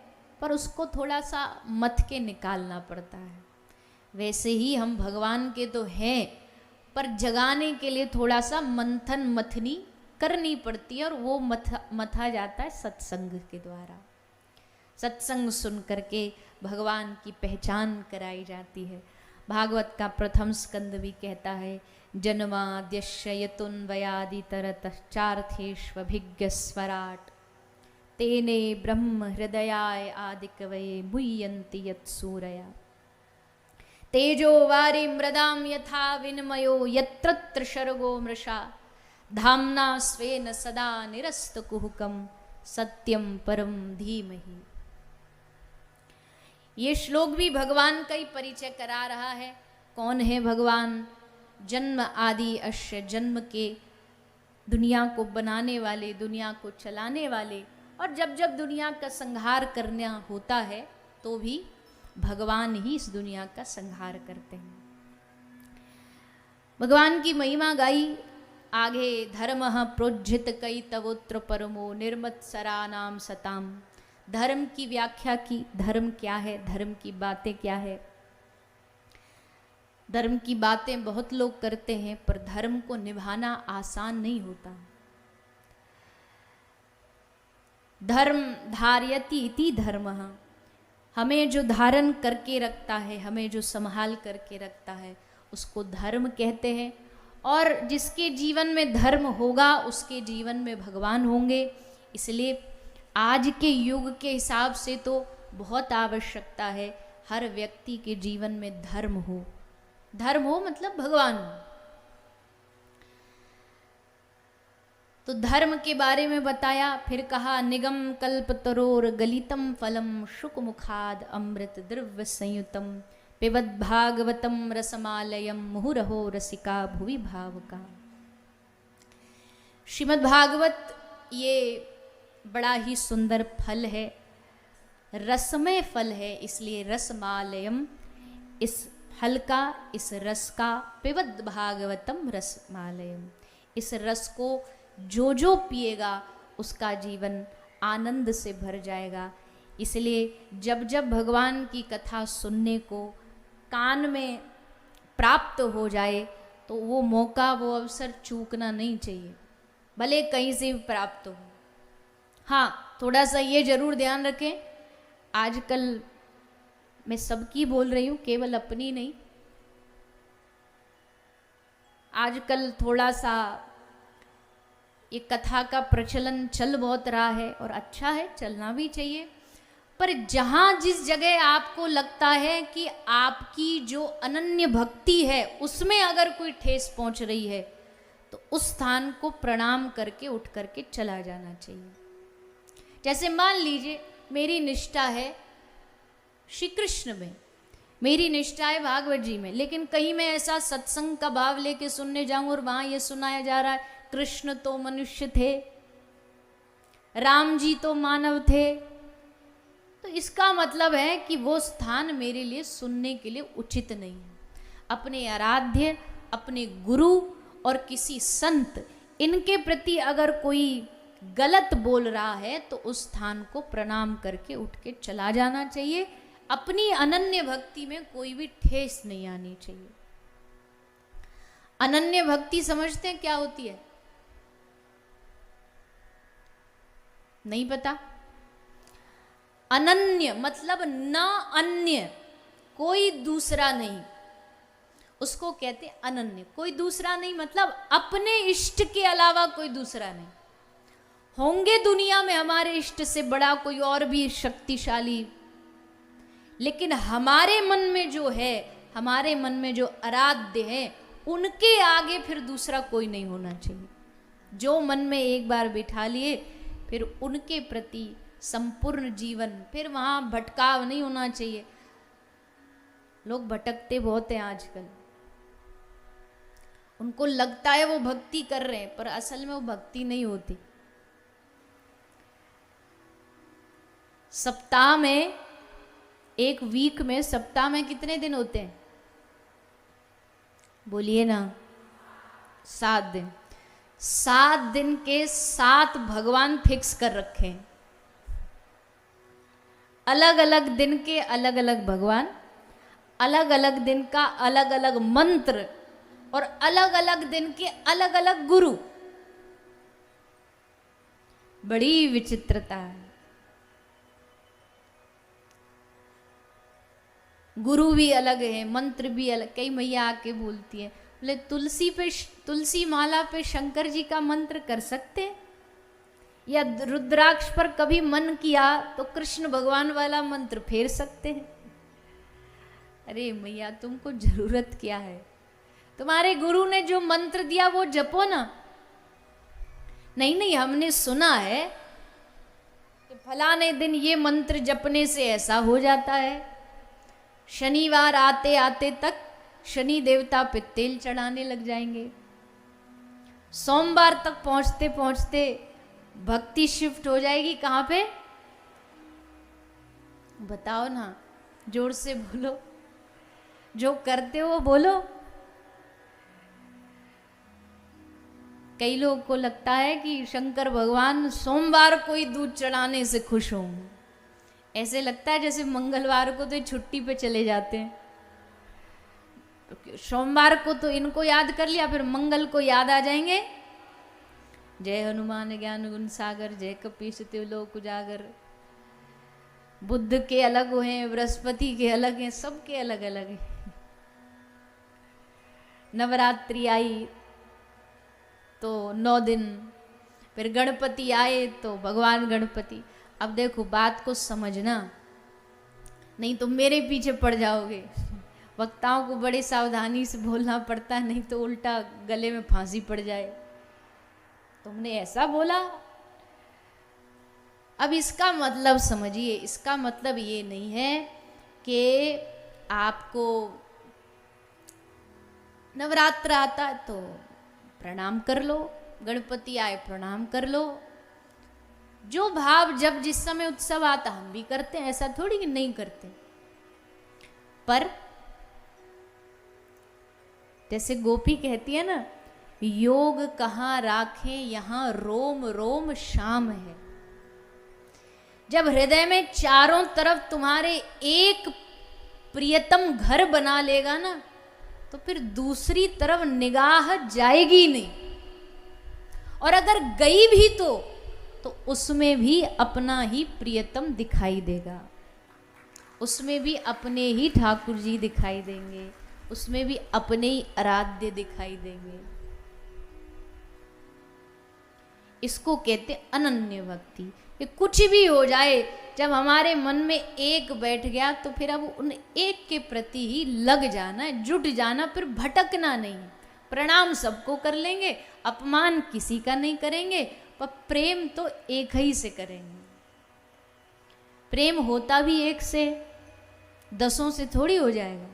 पर उसको थोड़ा सा मथ के निकालना पड़ता है, वैसे ही हम भगवान के तो हैं पर जगाने के लिए थोड़ा सा मंथन मथनी करनी पड़ती है, और वो मथा जाता है सत्संग के द्वारा। सत्संग सुन करके भगवान की पहचान कराई जाती है। भागवत का प्रथम स्कंद भी कहता है, जन्माद्यस्य यतुन्वयादितरतश्चार्थेष्वभिज्ञ स्वराट तेने ब्रह्म हृदयाय आदिकवये मुह्यन्ति यत्सूरया तेजो वारी मृदाम यथा विनिमयो यत्र सर्गो मृषा धाम्ना स्वेन सदा निरस्तकुहकं सत्यम परम धीमहि। ये श्लोक भी भगवान का ही परिचय करा रहा है। कौन है भगवान? जन्म आदि अश्य, जन्म के दुनिया को बनाने वाले, दुनिया को चलाने वाले, और जब जब दुनिया का संहार करना होता है तो भी भगवान ही इस दुनिया का संहार करते हैं। भगवान की महिमा गाई आगे, धर्मः प्रोज्झित कई तवोत्र परमो निर्मत्सरा नाम सताम। धर्म की व्याख्या की, धर्म क्या है, धर्म की बातें क्या है। धर्म की बातें बहुत लोग करते हैं पर धर्म को निभाना आसान नहीं होता। धर्म धार्यति इति धर्मः, हमें जो धारण करके रखता है, हमें जो संभाल करके रखता है उसको धर्म कहते हैं। और जिसके जीवन में धर्म होगा उसके जीवन में भगवान होंगे। इसलिए आज के युग के हिसाब से तो बहुत आवश्यकता है हर व्यक्ति के जीवन में धर्म हो। धर्म हो मतलब भगवान हो। तो धर्म के बारे में बताया, फिर कहा निगम कल्पतरोर गलितम फलम शुक मुखाद अमृत द्रव्य संयुतम पिबद भागवतम रसमालयम मुहुरहो रसिका भुवि भावका। श्रीमद् भागवत ये बड़ा ही सुंदर फल है, रसमय फल है, इसलिए रसमालयम, इस फल का, इस रस का, पिबद भागवतम रसमालयम, इस रस को जो जो पिएगा उसका जीवन आनंद से भर जाएगा। इसलिए जब जब भगवान की कथा सुनने को कान में प्राप्त हो जाए तो वो मौका, वो अवसर चूकना नहीं चाहिए, भले कहीं से भी प्राप्त हो। हाँ, थोड़ा सा ये जरूर ध्यान रखें, आजकल मैं सबकी बोल रही हूँ, केवल अपनी नहीं। आजकल थोड़ा सा ये कथा का प्रचलन चल बहुत रहा है और अच्छा है, चलना भी चाहिए। पर जहाँ जिस जगह आपको लगता है कि आपकी जो अनन्य भक्ति है उसमें अगर कोई ठेस पहुँच रही है तो उस स्थान को प्रणाम करके उठ करके चला जाना चाहिए। जैसे मान लीजिए मेरी निष्ठा है श्री कृष्ण में, मेरी निष्ठा है भागवत जी में, लेकिन कहीं मैं ऐसा सत्संग का भाव लेके सुनने जाऊं और वहां ये सुनाया जा रहा है कृष्ण तो मनुष्य थे, राम जी तो मानव थे, तो इसका मतलब है कि वो स्थान मेरे लिए सुनने के लिए उचित नहीं है। अपने आराध्य, अपने गुरु और किसी संत, इनके प्रति अगर कोई गलत बोल रहा है तो उस स्थान को प्रणाम करके उठ के चला जाना चाहिए। अपनी अनन्य भक्ति में कोई भी ठेस नहीं आनी चाहिए। अनन्य भक्ति समझते हैं क्या होती है? नहीं पता? अनन्य मतलब न अन्य, कोई दूसरा नहीं, उसको कहते हैं अनन्य। कोई दूसरा नहीं मतलब अपने इष्ट के अलावा कोई दूसरा नहीं। होंगे दुनिया में हमारे इष्ट से बड़ा कोई और भी शक्तिशाली, लेकिन हमारे मन में जो है, हमारे मन में जो आराध्य है, उनके आगे फिर दूसरा कोई नहीं होना चाहिए। जो मन में एक बार बिठा लिए फिर उनके प्रति संपूर्ण जीवन, फिर वहाँ भटकाव नहीं होना चाहिए। लोग भटकते बहुत हैं आजकल, उनको लगता है वो भक्ति कर रहे हैं, पर असल में वो भक्ति नहीं होती। सप्ताह में, एक वीक में, सप्ताह में कितने दिन होते हैं? बोलिए ना, 7 दिन। 7 दिन के 7 भगवान फिक्स कर रखे हैं। अलग अलग दिन के अलग अलग भगवान, अलग अलग दिन का अलग अलग मंत्र और अलग अलग दिन के अलग अलग गुरु। बड़ी विचित्रता है। गुरु भी अलग है, मंत्र भी अलग। कई मैया आके बोलती है, बोले तुलसी माला पे शंकर जी का मंत्र कर सकते हैं, या रुद्राक्ष पर कभी मन किया तो कृष्ण भगवान वाला मंत्र फेर सकते हैं। अरे मैया, तुमको जरूरत क्या है? तुम्हारे गुरु ने जो मंत्र दिया वो जपो ना। नहीं नहीं, हमने सुना है कि फलाने दिन ये मंत्र जपने से ऐसा हो जाता है। शनिवार आते आते तक शनि देवता पे तेल चढ़ाने लग जाएंगे। सोमवार तक पहुंचते पहुंचते भक्ति शिफ्ट हो जाएगी। कहाँ पे? बताओ ना, जोर से बोलो, जो करते हो बोलो। कई लोगों को लगता है कि शंकर भगवान सोमवार को ही दूध चढ़ाने से खुश होंगे। ऐसे लगता है जैसे मंगलवार को तो छुट्टी पे चले जाते हैं, तो सोमवार को तो इनको याद कर लिया, फिर मंगल को याद आ जाएंगे, जय हनुमान ज्ञान गुण सागर, जय कपीस तिहुँ लोक उजागर। बुद्ध के अलग हैं, बृहस्पति के अलग हैं, सबके अलग अलग हैं। नवरात्रि आई तो 9 दिन, फिर गणपति आए तो भगवान गणपति। अब देखो, बात को समझना, नहीं तो मेरे पीछे पड़ जाओगे। वक्ताओं को बड़े सावधानी से बोलना पड़ता है, नहीं तो उल्टा गले में फांसी पड़ जाए। तुमने ऐसा बोला। अब इसका मतलब समझिए, इसका मतलब ये नहीं है कि आपको नवरात्र आता है तो प्रणाम कर लो, गणपति आए प्रणाम कर लो। जो भाव जब जिस समय उत्सव आता हम भी करते हैं, ऐसा थोड़ी कि नहीं करते। पर जैसे गोपी कहती है ना, योग कहाँ राखे यहाँ रोम रोम शाम है। जब हृदय में चारों तरफ तुम्हारे एक प्रियतम घर बना लेगा ना, तो फिर दूसरी तरफ निगाह जाएगी नहीं। और अगर गई भी तो उसमें भी अपना ही प्रियतम दिखाई देगा, उसमें भी अपने ही ठाकुर जी दिखाई देंगे, उसमें भी अपने ही आराध्य दिखाई देंगे। इसको कहते अनन्य भक्ति। कि कुछ भी हो जाए, जब हमारे मन में एक बैठ गया तो फिर अब उन एक के प्रति ही लग जाना, जुट जाना, फिर भटकना नहीं। प्रणाम सबको कर लेंगे, अपमान किसी का नहीं करेंगे, पर प्रेम तो एक ही से करेंगे। प्रेम होता भी एक से, 10 से थोड़ी हो जाएगा।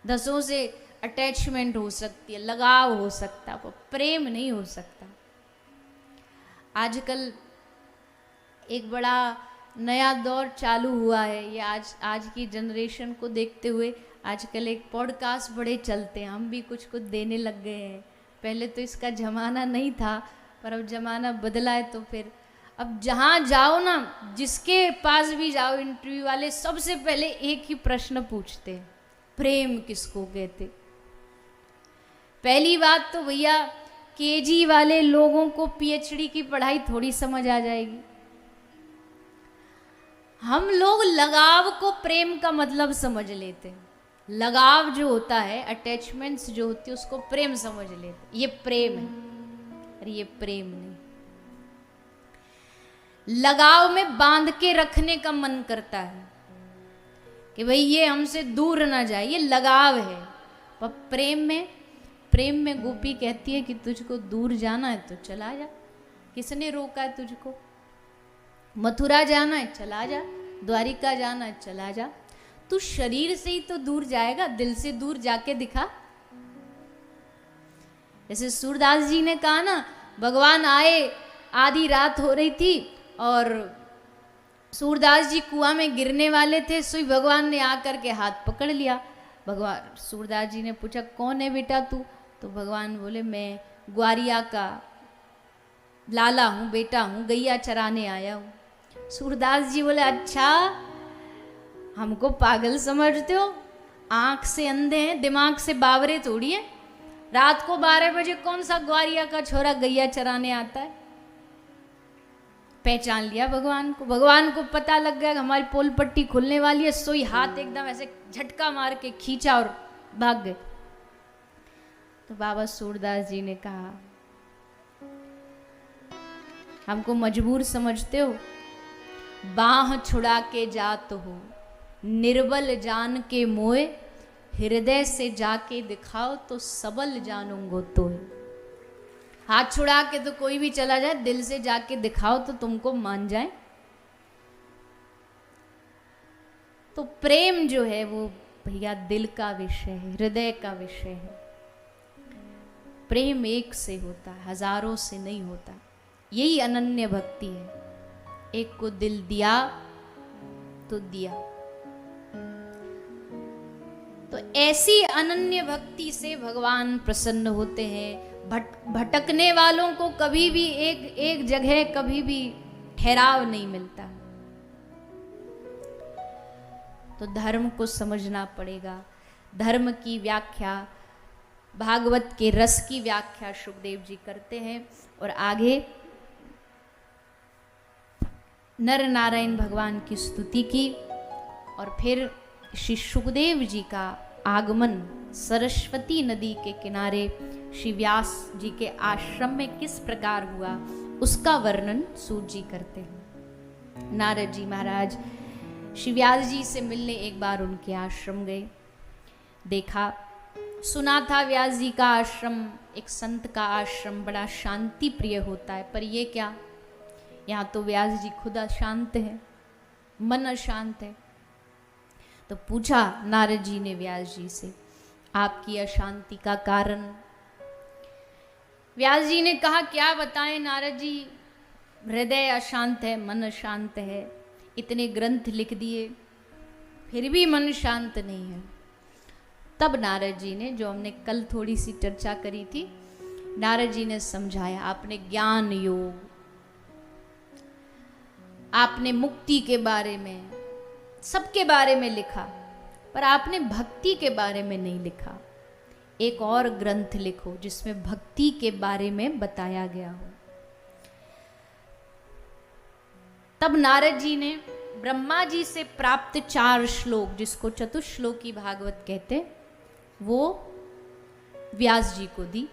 10 से अटैचमेंट हो सकती है, लगाव हो सकता है, पर प्रेम नहीं हो सकता। आजकल एक बड़ा नया दौर चालू हुआ है, ये आज की जनरेशन को देखते हुए आजकल एक पॉडकास्ट बड़े चलते हैं, हम भी कुछ देने लग गए हैं। पहले तो इसका ज़माना नहीं था, पर अब ज़माना बदला है, तो फिर अब जहाँ जाओ ना, जिसके पास भी जाओ इंटरव्यू वाले सबसे पहले एक ही प्रश्न पूछते हैं, प्रेम किसको कहते। पहली बात तो भैया केजी वाले लोगों को पीएचडी की पढ़ाई थोड़ी समझ आ जाएगी। हम लोग लगाव को प्रेम का मतलब समझ लेते हैं। लगाव जो होता है, अटैचमेंट्स जो होती है, उसको प्रेम समझ लेते हैं, ये प्रेम है। अरे ये प्रेम नहीं। लगाव में बांध के रखने का मन करता है कि भाई ये हमसे दूर ना जाए, ये लगाव है। पर प्रेम में गोपी कहती है कि तुझको दूर जाना है तो चला जा, किसने रोका है तुझको? मथुरा जाना है चला जा, द्वारिका जाना है चला जा। तू शरीर से ही तो दूर जाएगा, दिल से दूर जाके दिखा। जैसे सूरदास जी ने कहा ना, भगवान आए, आधी रात हो रही थी और सूरदास जी कुआं में गिरने वाले थे, सोई भगवान ने आकर के हाथ पकड़ लिया। भगवान सूरदास जी ने पूछा कौन है बेटा तू? तो भगवान बोले मैं ग्वारिया का लाला हूँ, बेटा हूँ, गैया चराने आया हूँ। सूरदास जी बोले अच्छा, हमको पागल समझते हो? आंख से अंधे हैं, दिमाग से बावरे थोड़ी है। रात को 12 बजे कौन सा ग्वारिया का छोरा गैया चराने आता है? पहचान लिया भगवान को। भगवान को पता लग गया कि हमारी पोल पट्टी खुलने वाली है, सोई हाथ एकदम ऐसे झटका मार के खींचा और भाग गए। तो बाबा सूरदास जी ने कहा हमको मजबूर समझते हो? बाह छुड़ा के जात हो, निर्बल जान के मोए, हृदय से जाके दिखाओ तो सबल जानूंगो तो। हाथ छुड़ा के तो कोई भी चला जाए, दिल से जाके दिखाओ तो तुमको मान जाए। तो प्रेम जो है वो भैया दिल का विषय है, हृदय का विषय है। प्रेम एक से होता है, हजारों से नहीं होता। यही अनन्य भक्ति है। एक को दिल दिया तो दिया। तो ऐसी अनन्य भक्ति से भगवान प्रसन्न होते हैं। भटकने वालों को कभी भी एक जगह कभी भी ठहराव नहीं मिलता। तो धर्म को समझना पड़ेगा। धर्म की व्याख्या, भागवत के रस की व्याख्या सुखदेव जी करते हैं। और आगे नर नारायण भगवान की स्तुति की और फिर श्री सुखदेव जी का आगमन सरस्वती नदी के किनारे श्री व्यास जी के आश्रम में किस प्रकार हुआ उसका वर्णन सूत जी करते हैं। नारद जी महाराज श्री व्यास जी से मिलने एक बार उनके आश्रम गए। देखा सुना था व्यास जी का आश्रम, एक संत का आश्रम बड़ा शांति प्रिय होता है, पर ये क्या, यहाँ तो व्यास जी खुद अशांत है, मन अशांत है। तो पूछा नारद जी ने व्यास जी से आपकी अशांति का कारण। व्यास जी ने कहा क्या बताएं नारद जी, हृदय अशांत है, मन अशांत है, इतने ग्रंथ लिख दिए फिर भी मन शांत नहीं है। तब नारद जी ने, जो हमने कल थोड़ी सी चर्चा करी थी, नारद जी ने समझाया आपने ज्ञान योग, आपने मुक्ति के बारे में, सबके बारे में लिखा, पर आपने भक्ति के बारे में नहीं लिखा। एक और ग्रंथ लिखो जिसमें भक्ति के बारे में बताया गया हो। तब नारद जी ने ब्रह्मा जी से प्राप्त 4 श्लोक, जिसको चतुश्लोकी भागवत कहते, वो व्यास जी को दी।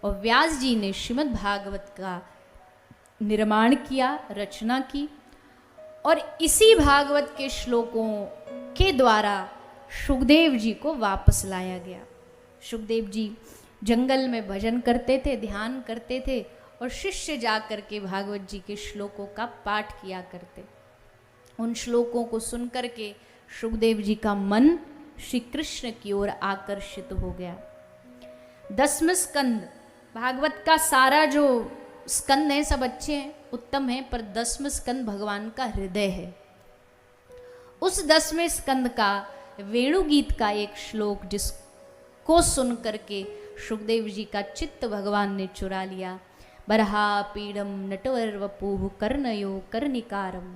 और व्यास जी ने श्रीमद् भागवत का निर्माण किया, रचना की, और इसी भागवत के श्लोकों के द्वारा सुखदेव जी को वापस लाया गया। सुखदेव जी जंगल में भजन करते थे, ध्यान करते थे, और शिष्य जाकर के भागवत जी के श्लोकों का पाठ किया करते। उन श्लोकों को सुनकर के सुखदेव जी का मन श्री कृष्ण की ओर आकर्षित हो गया। 10वें स्कंद भागवत का सारा जो स्कंद है सब अच्छे हैं, उत्तम है, पर 10वें स्कंद भगवान का हृदय है। उस 10वें स्कंद का वेणुगीत का एक श्लोक जिसको सुन करके सुखदेव जी का चित्त भगवान ने चुरा लिया। बरहा पीडम नटवर वपुः कर्णयो कर्णिकारम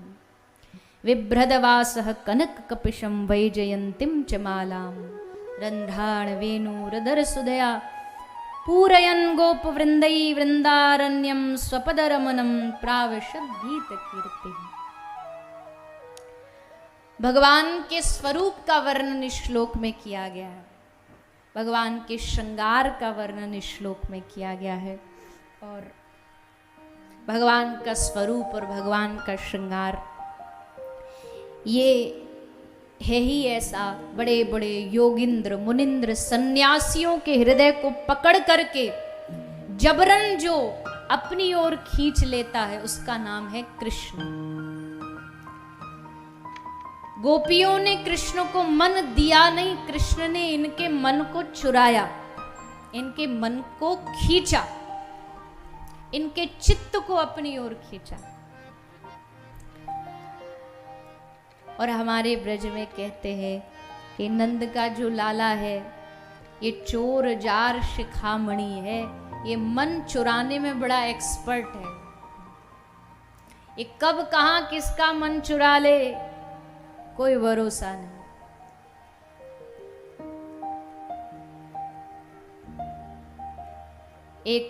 बिभ्रदवासः कनक कपिशं वैजयन्तीं च मालां रन्ध्राण वेणुरदर सुधया पूरयन् गोपवृन्दै वृन्दारण्यं स्वपदरमणं प्राविशद् गीतकीर्तिः। भगवान के स्वरूप का वर्णन इस श्लोक में किया गया है, भगवान के श्रृंगार का वर्णन इस श्लोक में किया गया है। और भगवान का स्वरूप और भगवान का श्रृंगार ये है ही ऐसा, बड़े बड़े योगिंद्र मुनिंद्र सन्यासियों के हृदय को पकड़ करके जबरन जो अपनी ओर खींच लेता है उसका नाम है कृष्ण। गोपियों ने कृष्ण को मन दिया नहीं, कृष्ण ने इनके मन को चुराया, इनके मन को खींचा, इनके चित्त को अपनी ओर खींचा। और हमारे ब्रज में कहते हैं कि नंद का जो लाला है ये चोर जार शिखामणि है, ये मन चुराने में बड़ा एक्सपर्ट है। ये कब कहां किसका मन चुरा ले कोई भरोसा नहीं। एक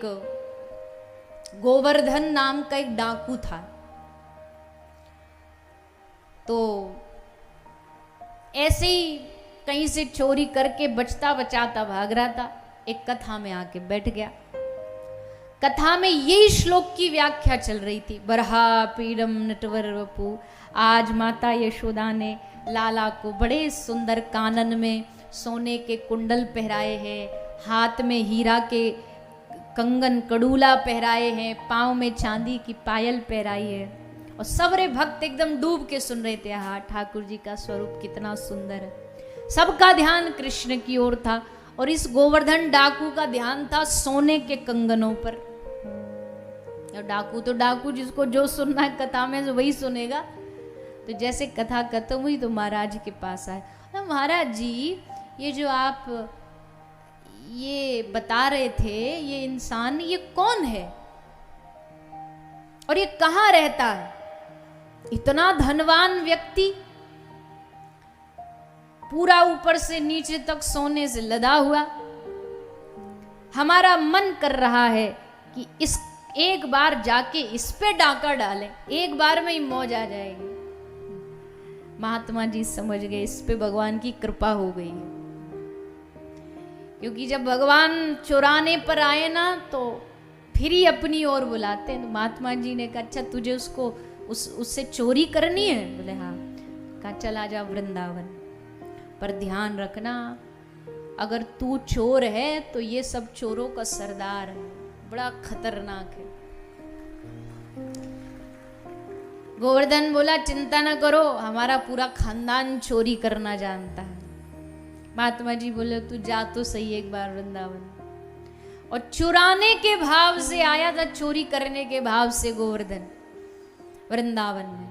गोवर्धन नाम का एक डाकू था, तो ऐसे ही कहीं से चोरी करके बचता बचाता भाग रहा था, एक कथा में आके बैठ गया। कथा में यही श्लोक की व्याख्या चल रही थी, बरहा पीडम नटवर वपु। आज माता यशोदा ने लाला को बड़े सुंदर कानन में सोने के कुंडल पहराए हैं, हाथ में हीरा के कंगन कड़ूला पहराए हैं, पाँव में चांदी की पायल पहराई है। और सबरे भक्त एकदम डूब के सुन रहे थे, हाँ ठाकुर जी का स्वरूप कितना सुंदर है। सबका ध्यान कृष्ण की ओर था और इस गोवर्धन डाकू का ध्यान था सोने के कंगनों पर। और डाकू तो डाकू, जिसको जो सुनना है कथा में वही सुनेगा। तो जैसे कथा खत्म हुई तो महाराज के पास आए, महाराज जी ये जो आप ये बता रहे थे ये इंसान ये कौन है और ये कहाँ रहता है? इतना धनवान व्यक्ति, पूरा ऊपर से नीचे तक सोने से लदा हुआ। हमारा मन कर रहा है कि इस एक बार जाके इस पे डाका डालें, एक बार में ही मौज आ जाएगी। महात्मा जी समझ गए इस पे भगवान की कृपा हो गई है, क्योंकि जब भगवान चुराने पर आए ना तो फिर ही अपनी ओर बुलाते हैं। तो महात्मा जी ने कहा अच्छा तुझे उसको उससे चोरी करनी है? बोले हाँ। कहा चल आ जा वृंदावन, पर ध्यान रखना अगर तू चोर है तो ये सब चोरों का सरदार है, बड़ा खतरनाक है। गोवर्धन बोला चिंता ना करो, हमारा पूरा खानदान चोरी करना जानता है। महात्मा जी बोले तू जा तो सही एक बार वृंदावन। और चुराने के भाव से आया था, चोरी करने के भाव से गोवर्धन वृंदावन में।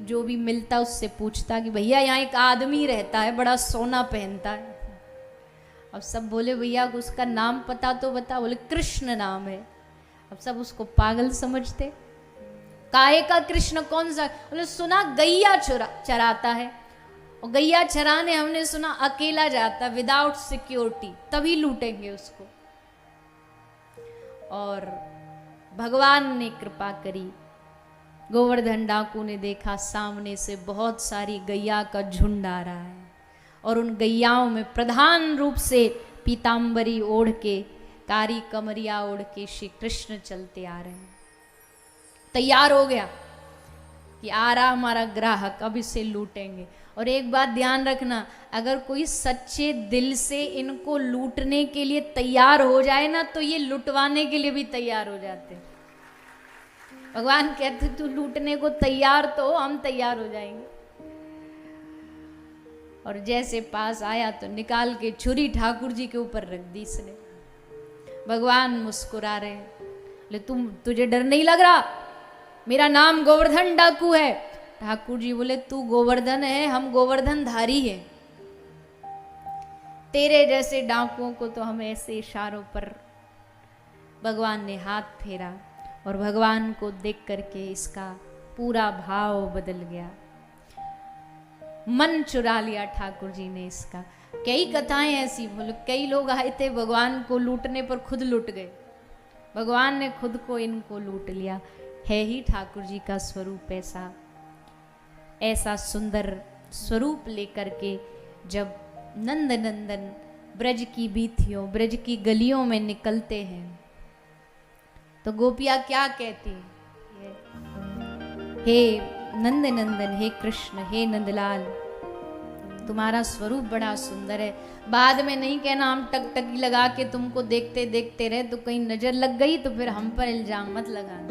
जो भी मिलता उससे पूछता कि भैया यहाँ एक आदमी रहता है, बड़ा सोना पहनता है। अब सब बोले भैया उसका नाम पता तो बता। बोले कृष्ण नाम है। अब सब उसको पागल समझते, काहे का कृष्ण कौन सा? बोले सुना गैया चराता है, और गैया चराने हमने सुना अकेला जाता विदाउट सिक्योरिटी, तभी लूटेंगे उसको। और भगवान ने कृपा करी, गोवर्धन डाकू ने देखा सामने से बहुत सारी गैया का झुंड आ रहा है, और उन गैयाओं में प्रधान रूप से पीतांबरी ओढ़ के, कारी कमरिया ओढ़ के श्री कृष्ण चलते आ रहे हैं। तैयार हो गया कि आ रहा हमारा ग्राहक, अब इसे लूटेंगे। और एक बात ध्यान रखना, अगर कोई सच्चे दिल से इनको लूटने के लिए तैयार हो जाए ना तो ये लुटवाने के लिए भी तैयार हो जाते। भगवान कहते तू लूटने को तैयार तो हम तैयार हो जाएंगे। और जैसे पास आया तो निकाल के छुरी ठाकुर जी के ऊपर रख दी इसने। भगवान मुस्कुरा रहे हैं, ले तुझे डर नहीं लग रहा? मेरा नाम गोवर्धन डाकू है। ठाकुर जी बोले तू गोवर्धन है, हम गोवर्धन धारी है, तेरे जैसे डाकुओं को तो हम ऐसे इशारों पर। भगवान ने हाथ फेरा और भगवान को देख करके इसका पूरा भाव बदल गया, मन चुरा लिया ठाकुर जी ने इसका। कई कथाएं ऐसी बोलो, कई लोग आए थे भगवान को लूटने पर खुद लूट गए, भगवान ने खुद को इनको लूट लिया। है ही ठाकुर जी का स्वरूप ऐसा, ऐसा सुंदर स्वरूप लेकर के जब नंद नंदन ब्रज की बीथियों, ब्रज की गलियों में निकलते हैं तो गोपियां क्या कहती हैं? हे नंद नंदन, हे कृष्ण, हे नंदलाल, तुम्हारा स्वरूप बड़ा सुंदर है। बाद में नहीं कहना हम टकटकी लगा के तुमको देखते देखते रहे, तो कहीं नजर लग गई तो फिर हम पर इल्जाम मत लगाना।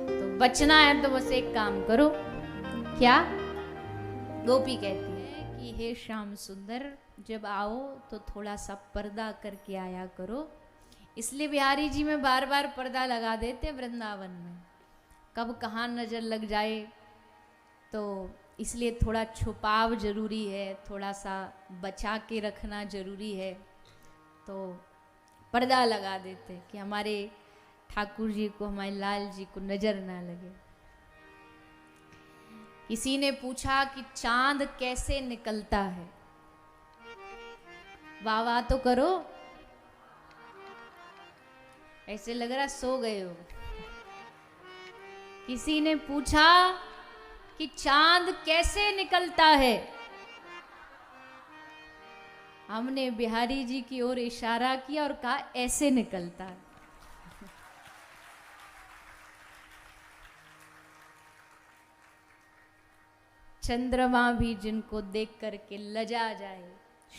तो बचना है तो बस एक काम करो, क्या? गोपी कहती है कि हे श्याम सुंदर, जब आओ तो थोड़ा सा पर्दा करके आया करो। इसलिए बिहारी जी में बार बार पर्दा लगा देते वृंदावन में, कब कहाँ नजर लग जाए, तो इसलिए थोड़ा छुपाव जरूरी है, थोड़ा सा बचा के रखना जरूरी है, तो पर्दा लगा देते कि हमारे ठाकुर जी को, हमारे लाल जी को नजर ना लगे। किसी ने पूछा कि चांद कैसे निकलता है? वाह वाह तो करो, ऐसे लग रहा सो गए हो। किसी ने पूछा कि चांद कैसे निकलता है? हमने बिहारी जी की ओर इशारा किया और कहा ऐसे निकलता है। चंद्रमा भी जिनको देख करके लजा जाए,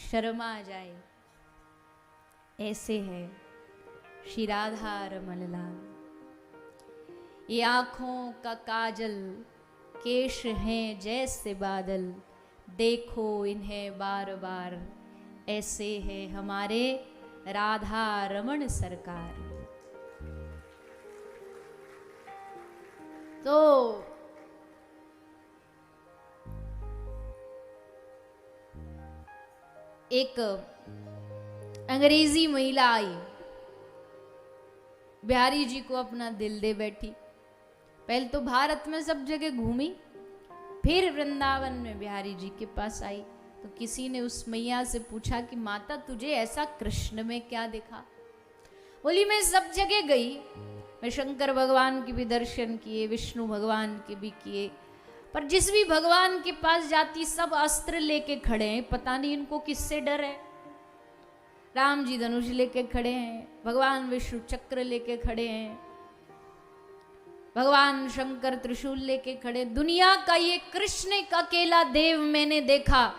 शर्मा जाए, ऐसे है श्री राधा रमन लाल। ये आंखों का काजल, केश हैं जैसे बादल, देखो इन्हें बार बार, ऐसे है हमारे राधा रमण सरकार। तो एक अंग्रेजी महिला आई, बिहारी जी को अपना दिल दे बैठी। पहले तो भारत में सब जगह घूमी, फिर वृंदावन में बिहारी जी के पास आई। तो किसी ने उस मैया से पूछा कि माता तुझे ऐसा कृष्ण में क्या देखा? बोली मैं सब जगह गई, मैं शंकर भगवान के भी दर्शन किए, विष्णु भगवान के भी किए, पर जिस भी भगवान के पास जाती सब अस्त्र लेके खड़े हैं, पता नहीं इनको किससे डर है। राम जी धनुष लेके खड़े हैं, भगवान विष्णु चक्र लेके खड़े हैं, भगवान शंकर त्रिशूल लेके खड़े। दुनिया का ये कृष्ण एक अकेला देव मैंने देखा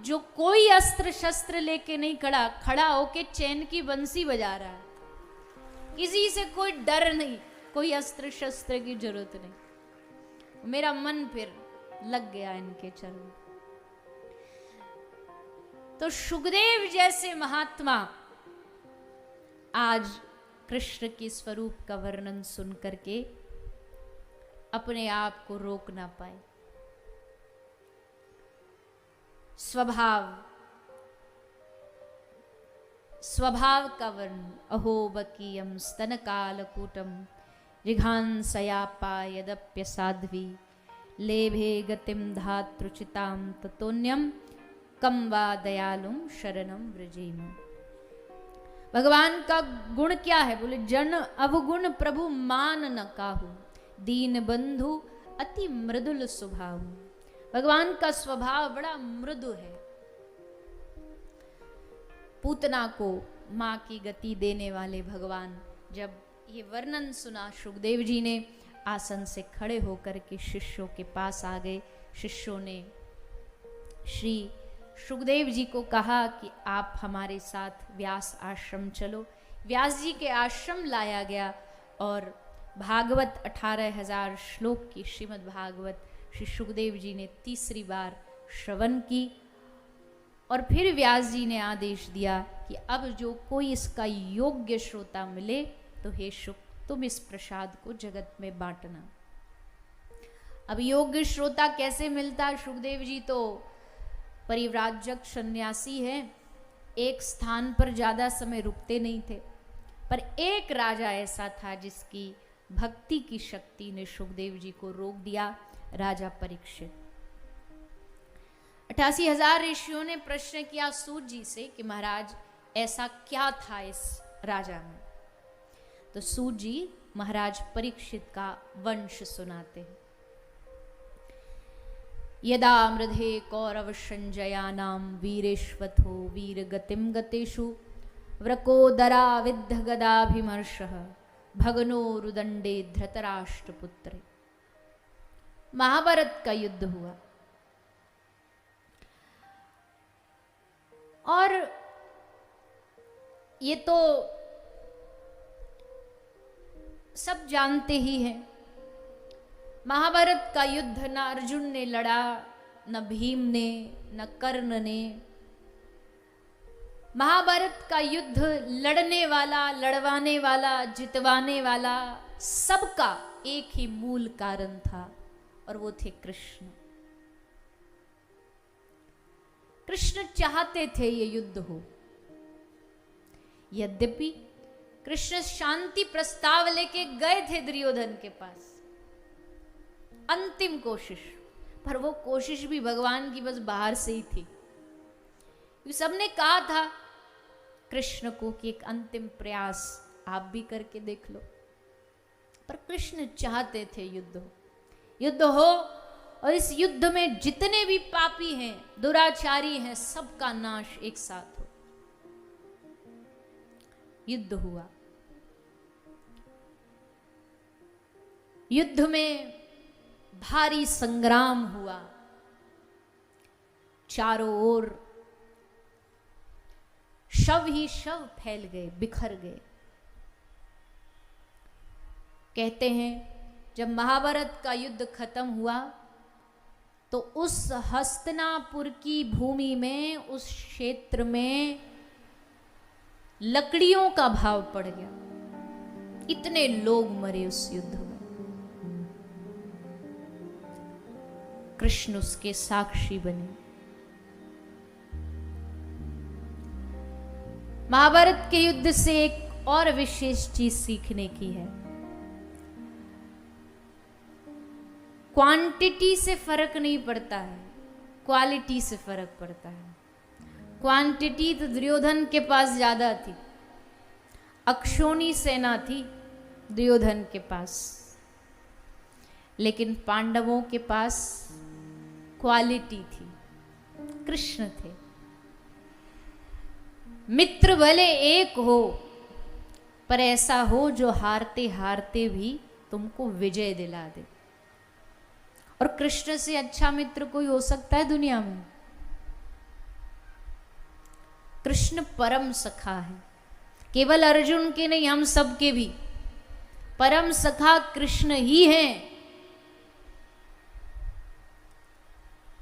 जो कोई अस्त्र शस्त्र लेके नहीं खड़ा, खड़ा होके चैन की बंसी बजा रहा है, किसी से कोई डर नहीं, कोई अस्त्र शस्त्र की जरूरत नहीं। मेरा मन फिर लग गया इनके चरण। तो सुखदेव जैसे महात्मा आज कृष्ण के स्वरूप का वर्णन सुन करके अपने आप को रोक ना पाए। स्वभाव का वर्ण, अहो बकीयम स्तन कालकूटम जिघांसयापा यदप्य साध्वी लेभे गतिम धातृचिताम ततोन्यम कम वा दयालुम शरणम व्रजेम। भगवान का गुण क्या है? बोले जन अवगुण प्रभु मान न काहू, दीन बंधु अति मृदुल स्वभाव। भगवान का स्वभाव बड़ा मृदु है। पूतना को मां की गति देने वाले भगवान, जब ये वर्णन सुना सुखदेव जी ने आसन से खड़े होकर के शिष्यों के पास आ गए। शिष्यों ने श्री सुखदेव जी को कहा कि आप हमारे साथ व्यास आश्रम चलो। व्यास जी के आश्रम लाया गया और भागवत 18,000 श्लोक की श्रीमद् भागवत श्री सुखदेव जी ने तीसरी बार श्रवण की। और फिर व्यास जी ने आदेश दिया कि अब जो कोई इसका योग्य श्रोता मिले तो हे शुक तुम इस प्रसाद को जगत में बांटना। अब योग्य श्रोता कैसे मिलता? सुखदेव जी तो परिव्राजक सन्यासी है, एक स्थान पर ज्यादा समय रुकते नहीं थे, पर एक राजा ऐसा था जिसकी भक्ति की शक्ति ने सुखदेव जी को रोक दिया, राजा परीक्षित। 88,000 ऋषियों ने प्रश्न किया सूत जी से कि महाराज ऐसा क्या था इस राजा में? तो सूत जी महाराज परीक्षित का वंश सुनाते हैं। यदा मृधे कौरव संजयानां वीरेश्वथो वीर गतिम गतेषु व्रकोदरा विद्ध गदाभिमर्शः भगनो रुदंडे धृतराष्ट्रपुत्रे। महाभारत का युद्ध हुआ और ये तो सब जानते ही हैं। महाभारत का युद्ध न अर्जुन ने लड़ा, न भीम ने, न कर्ण ने। महाभारत का युद्ध लड़ने वाला, लड़वाने वाला, जितवाने वाला सबका एक ही मूल कारण था और वो थे कृष्ण। कृष्ण चाहते थे ये युद्ध हो। यद्यपि कृष्ण शांति प्रस्ताव लेके गए थे दुर्योधन के पास, अंतिम कोशिश, पर वो कोशिश भी भगवान की बस बाहर से ही थी। सबने कहा था कृष्ण को कि एक अंतिम प्रयास आप भी करके देख लो, पर कृष्ण चाहते थे युद्ध हो और इस युद्ध में जितने भी पापी हैं, दुराचारी हैं, सबका नाश एक साथ हो। युद्ध हुआ। युद्ध में भारी संग्राम हुआ, चारों ओर शव ही शव फैल गए, बिखर गए। कहते हैं जब महाभारत का युद्ध खत्म हुआ तो उस हस्तिनापुर की भूमि में, उस क्षेत्र में लकड़ियों का भाव पड़ गया। इतने लोग मरे उस युद्ध में। कृष्ण उसके साक्षी बने। महाभारत के युद्ध से एक और विशेष चीज सीखने की है। क्वांटिटी से फर्क नहीं पड़ता है, क्वालिटी से फर्क पड़ता है। क्वांटिटी तो दुर्योधन के पास ज्यादा थी, अक्षोणी सेना थी दुर्योधन के पास, लेकिन पांडवों के पास क्वालिटी थी, कृष्ण थे। मित्र भले एक हो, पर ऐसा हो जो हारते हारते भी तुमको विजय दिला दे। और कृष्ण से अच्छा मित्र कोई हो सकता है दुनिया में? कृष्ण परम सखा है, केवल अर्जुन के नहीं, हम सबके भी परम सखा कृष्ण ही हैं।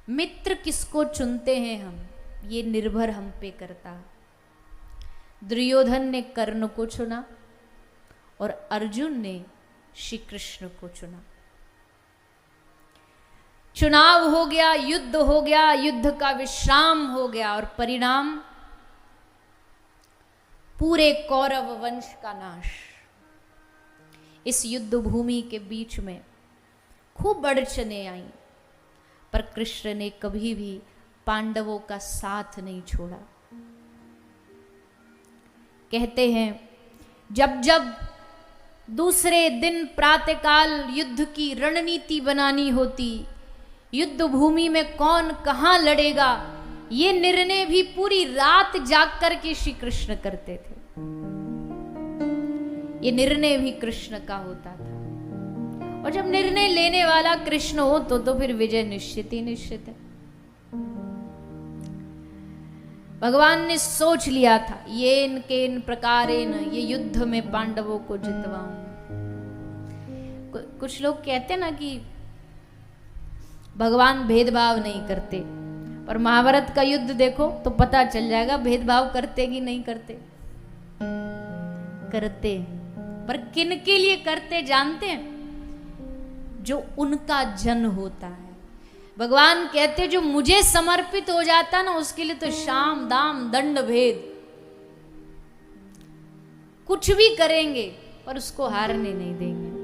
मित्र किसको चुनते हैं हम, ये निर्भर हम पे करता है। दुर्योधन ने कर्ण को चुना और अर्जुन ने श्री कृष्ण को चुना। चुनाव हो गया, युद्ध हो गया, युद्ध का विश्राम हो गया और परिणाम पूरे कौरव वंश का नाश। इस युद्ध भूमि के बीच में खूब अड़चने आई, पर कृष्ण ने कभी भी पांडवों का साथ नहीं छोड़ा। कहते हैं जब जब दूसरे दिन प्रातःकाल युद्ध की रणनीति बनानी होती, युद्ध भूमि में कौन कहां लड़ेगा, ये निर्णय भी पूरी रात जाग कर के श्री कृष्ण करते थे। ये निर्णय भी कृष्ण का होता था। और जब निर्णय लेने वाला कृष्ण हो तो फिर विजय निश्चित ही निश्चित है। भगवान ने सोच लिया था ये इनके इन प्रकारेण ये युद्ध में पांडवों को जितवाऊंगा। कुछ लोग कहते ना कि भगवान भेदभाव नहीं करते, पर महाभारत का युद्ध देखो तो पता चल जाएगा भेदभाव करते कि नहीं करते। करते, पर किन के लिए करते जानते हैं? जो उनका जन होता है। भगवान कहते जो मुझे समर्पित हो जाता ना, उसके लिए तो शाम दाम दंड भेद कुछ भी करेंगे पर उसको हारने नहीं देंगे।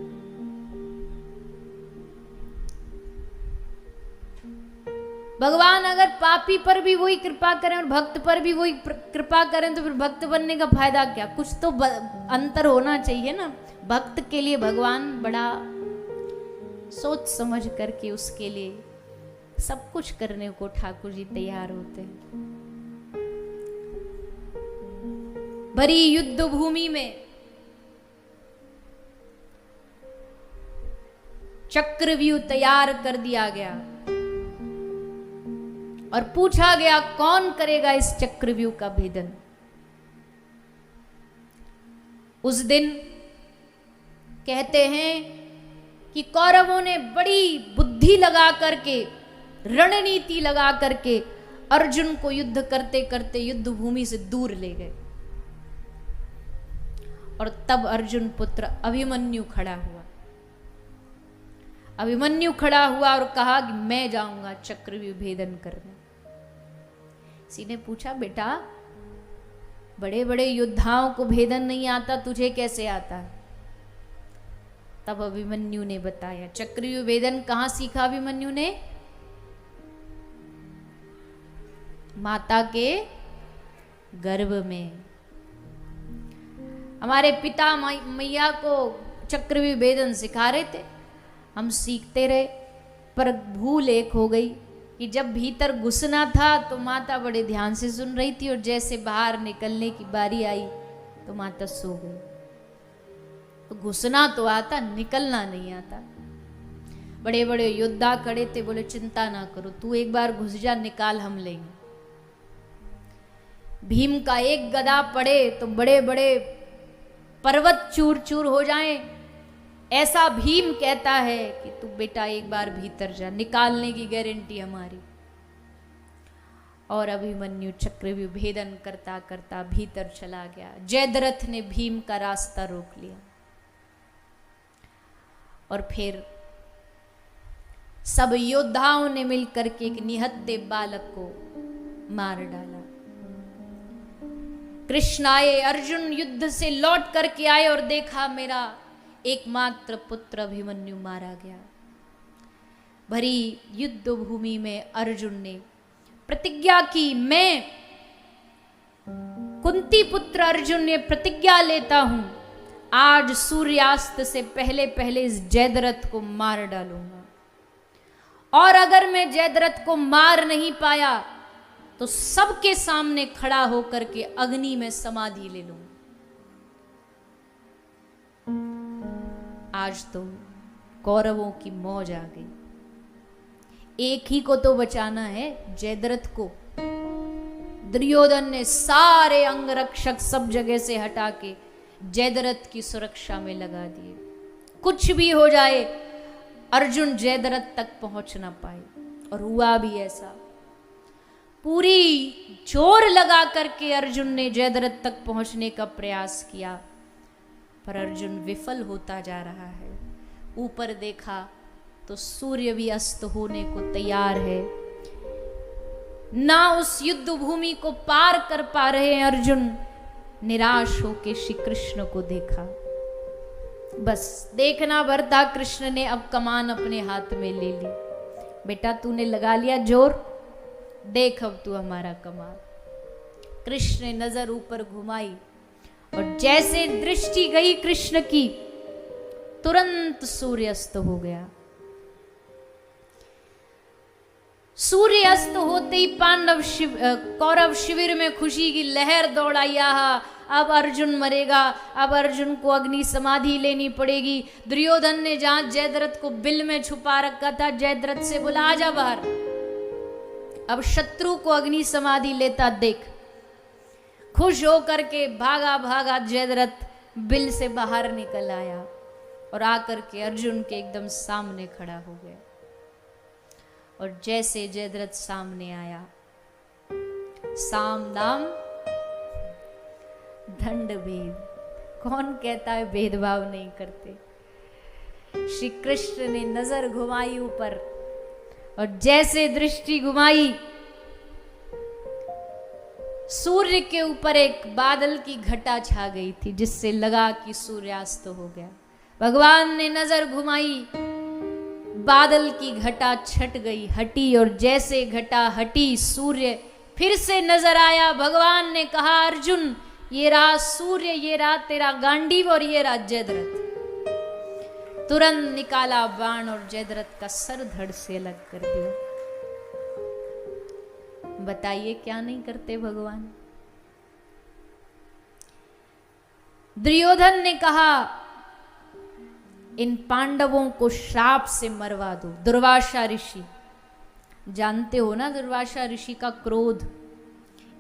भगवान अगर पापी पर भी वही कृपा करें और भक्त पर भी वही कृपा करें तो फिर भक्त बनने का फायदा क्या? कुछ तो अंतर होना चाहिए ना। भक्त के लिए भगवान बड़ा सोच समझ करके उसके लिए सब कुछ करने को ठाकुर जी तैयार होते हैं। भरी युद्ध भूमि में चक्रव्यूह तैयार कर दिया गया और पूछा गया कौन करेगा इस चक्रव्यूह का भेदन। उस दिन कहते हैं कि कौरवों ने बड़ी बुद्धि लगा करके, रणनीति लगा करके अर्जुन को युद्ध करते करते युद्ध भूमि से दूर ले गए। और तब अर्जुन पुत्र अभिमन्यु खड़ा हुआ। अभिमन्यु खड़ा हुआ और कहा कि मैं जाऊंगा चक्रव्यूह भेदन करने। किसी ने पूछा बेटा बड़े बड़े योद्धाओं को भेदन नहीं आता, तुझे कैसे आता है? तब अभिमन्यु ने बताया। चक्रव्यूह भेदन कहां सीखा अभिमन्यु ने? माता के गर्भ में। हमारे पिता मैया को चक्रव्यूह भेदन सिखा रहे थे, हम सीखते रहे, पर भूल एक हो गई कि जब भीतर घुसना था तो माता बड़े ध्यान से सुन रही थी और जैसे बाहर निकलने की बारी आई तो माता सो गई। तो घुसना तो आता, निकलना नहीं आता। बड़े बड़े योद्धा खड़े थे, बोले चिंता ना करो, तू एक बार घुस जा, निकाल हम लेंगे। भीम का एक गदा पड़े तो बड़े बड़े पर्वत चूर चूर हो जाएं, ऐसा भीम कहता है कि तू बेटा एक बार भीतर जा, निकालने की गारंटी हमारी। और अभिमन्यु चक्रव्यूह भेदन करता करता भीतर चला गया। जयद्रथ ने भीम का रास्ता रोक लिया और फिर सब योद्धाओं ने मिलकर के एक निहत्थे बालक को मार डाला। कृष्ण आए, अर्जुन युद्ध से लौट करके आए और देखा मेरा एकमात्र पुत्र अभिमन्यु मारा गया। भरी युद्ध भूमि में अर्जुन ने प्रतिज्ञा की, मैं कुंती पुत्र अर्जुन ने प्रतिज्ञा लेता हूं, आज सूर्यास्त से पहले पहले इस जयद्रथ को मार डालूंगा। और अगर मैं जयद्रथ को मार नहीं पाया तो सबके सामने खड़ा होकर के अग्नि में समाधि ले लूंगा। आज तो कौरवों की मौज आ गई। एक ही को तो बचाना है, जयद्रथ को। दुर्योधन ने सारे अंगरक्षक सब जगह से हटा के जयद्रथ की सुरक्षा में लगा दिए। कुछ भी हो जाए अर्जुन जयद्रथ तक पहुंच ना पाए। और हुआ भी ऐसा, पूरी जोर लगा करके अर्जुन ने जयद्रथ तक पहुंचने का प्रयास किया, पर अर्जुन विफल होता जा रहा है। ऊपर देखा तो सूर्य भी अस्त होने को तैयार है। ना उस युद्ध भूमि को पार कर पा रहे हैं अर्जुन। निराश होके श्री कृष्ण को देखा। बस देखना भर था, कृष्ण ने अब कमान अपने हाथ में ले ली। बेटा तूने लगा लिया जोर, देख अब तू हमारा कमाल। कृष्ण ने नजर ऊपर घुमाई और जैसे दृष्टि गई कृष्ण की, तुरंत सूर्यास्त हो गया। सूर्यास्त होते ही कौरव शिविर में खुशी की लहर दौड़ाई। अब अर्जुन मरेगा, अब अर्जुन को अग्नि समाधि लेनी पड़ेगी। दुर्योधन ने जहां जयद्रथ को बिल में छुपा रखा था, जयद्रथ से बोला आजा बाहर। अब शत्रु को अग्नि समाधि लेता देख खुश होकर के भागा भागा जयद्रथ बिल से बाहर निकल आया और आकर के अर्जुन के एकदम सामने खड़ा हो गया। और जैसे जयद्रथ सामने आया, साम दाम दंड भेद। कौन कहता है भेदभाव नहीं करते? श्री कृष्ण ने नजर घुमाई ऊपर और जैसे दृष्टि घुमाई, सूर्य के ऊपर एक बादल की घटा छा गई थी, जिससे लगा कि सूर्यास्त हो गया। भगवान ने नजर घुमाई, बादल की घटा छट गई, हटी, और जैसे घटा हटी सूर्य फिर से नजर आया। भगवान ने कहा, अर्जुन ये रहा सूर्य, ये रहा तेरा गांडीव और ये रहा जयद्रथ। तुरंत निकाला बाण और जयद्रथ का सर धड़ से अलग कर दिया। बताइए क्या नहीं करते भगवान। दुर्योधन ने कहा, इन पांडवों को श्राप से मरवा दो। दुर्वासा ऋषि, जानते हो ना दुर्वासा ऋषि का क्रोध,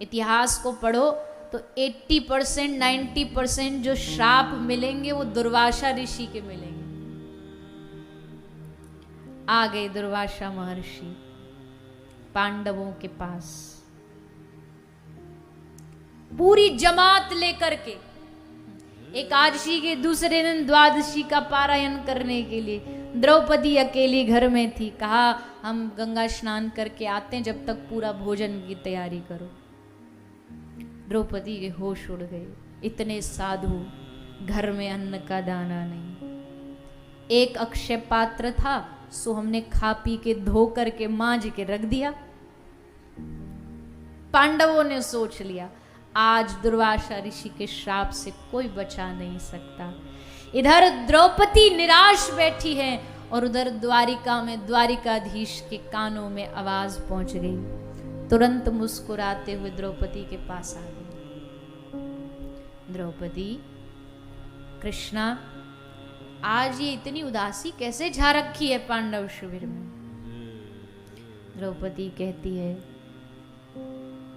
इतिहास को पढ़ो तो 80% 90% जो श्राप मिलेंगे वो दुर्वासा ऋषि के मिलेंगे। आ गए दुर्वासा महर्षि पांडवों के पास, पूरी जमात लेकर के, एकादशी के दूसरे दिन द्वादशी का पारायण करने के लिए। द्रौपदी अकेली घर में थी। कहा, हम गंगा स्नान करके आते हैं, जब तक पूरा भोजन की तैयारी करो। द्रौपदी के होश उड़ गए। इतने साधु, घर में अन्न का दाना नहीं। एक अक्षय पात्र था, सो हमने खा पी के धो करके मांज के रख दिया। पांडवों ने सोच लिया, आज दुर्वासा ऋषि के श्राप से कोई बचा नहीं सकता। इधर द्रौपदी निराश बैठी है और उधर द्वारिका में द्वारिकाधीश के कानों में आवाज पहुंच गई। तुरंत मुस्कुराते हुए द्रौपदी के पास आ गई। द्रौपदी, कृष्णा, आज ये इतनी उदासी कैसे झा रखी है पांडव शिविर में? द्रौपदी कहती है,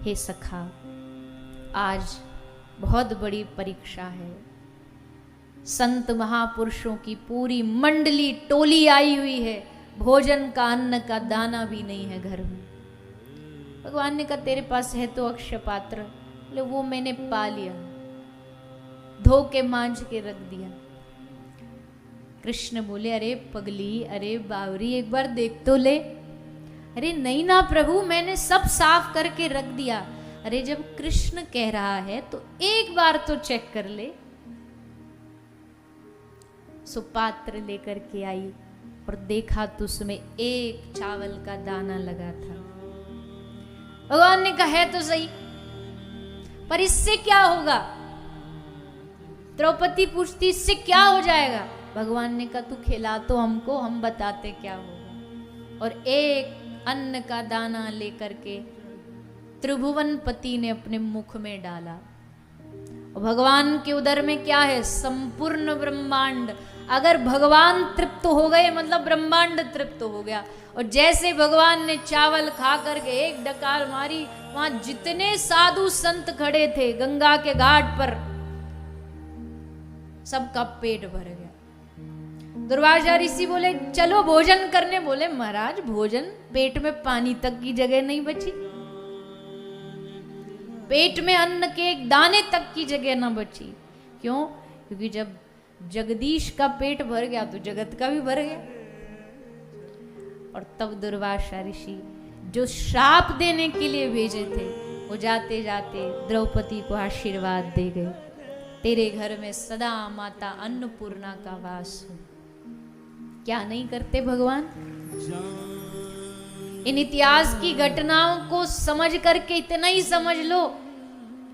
हे सखा, आज बहुत बड़ी परीक्षा है। संत महापुरुषों की पूरी मंडली टोली आई हुई है, भोजन का अन्न का दाना भी नहीं है घर में। भगवान ने कहा, तेरे पास है तो अक्षय पात्र, बोले वो मैंने पा लिया, धो के मांझ के रख दिया। कृष्ण बोले, अरे पगली, अरे बावरी, एक बार देख तो ले। अरे नहीं ना प्रभु, मैंने सब साफ करके रख दिया। अरे जब कृष्ण कह रहा है तो एक बार तो चेक कर ले। सुपात्र लेकर के आई और देखा तो उसमें एक चावल का दाना लगा था। भगवान ने कहा, है तो सही, पर इससे क्या होगा? द्रौपदी पूछती, इससे क्या हो जाएगा? भगवान ने कहा, तू खिला तो हमको, हम बताते क्या होगा। और एक अन्न का दाना लेकर के त्रिभुवनपति ने अपने मुख में डाला। और भगवान के उदर में क्या है? संपूर्ण ब्रह्मांड। अगर भगवान तृप्त हो गए मतलब ब्रह्मांड तृप्त हो गया। और जैसे भगवान ने चावल खा करके एक डकार मारी, वहां जितने साधु संत खड़े थे गंगा के घाट पर, सबका पेट भर गया। दुर्वासा ऋषि बोले, चलो भोजन करने। बोले, महाराज भोजन, पेट में पानी तक की जगह नहीं बची, पेट में अन्न के एक दाने तक की जगह ना बची। क्यों? क्योंकि जब जगदीश का पेट भर गया तो जगत का भी भर गया। और तब दुर्वासा ऋषि जो श्राप देने के लिए भेजे थे, वो जाते जाते द्रौपदी को आशीर्वाद दे गए, तेरे घर में सदा माता अन्नपूर्णा का वास हो। क्या नहीं करते भगवान? इन इतिहास की घटनाओं को समझ करके इतना ही समझ लो,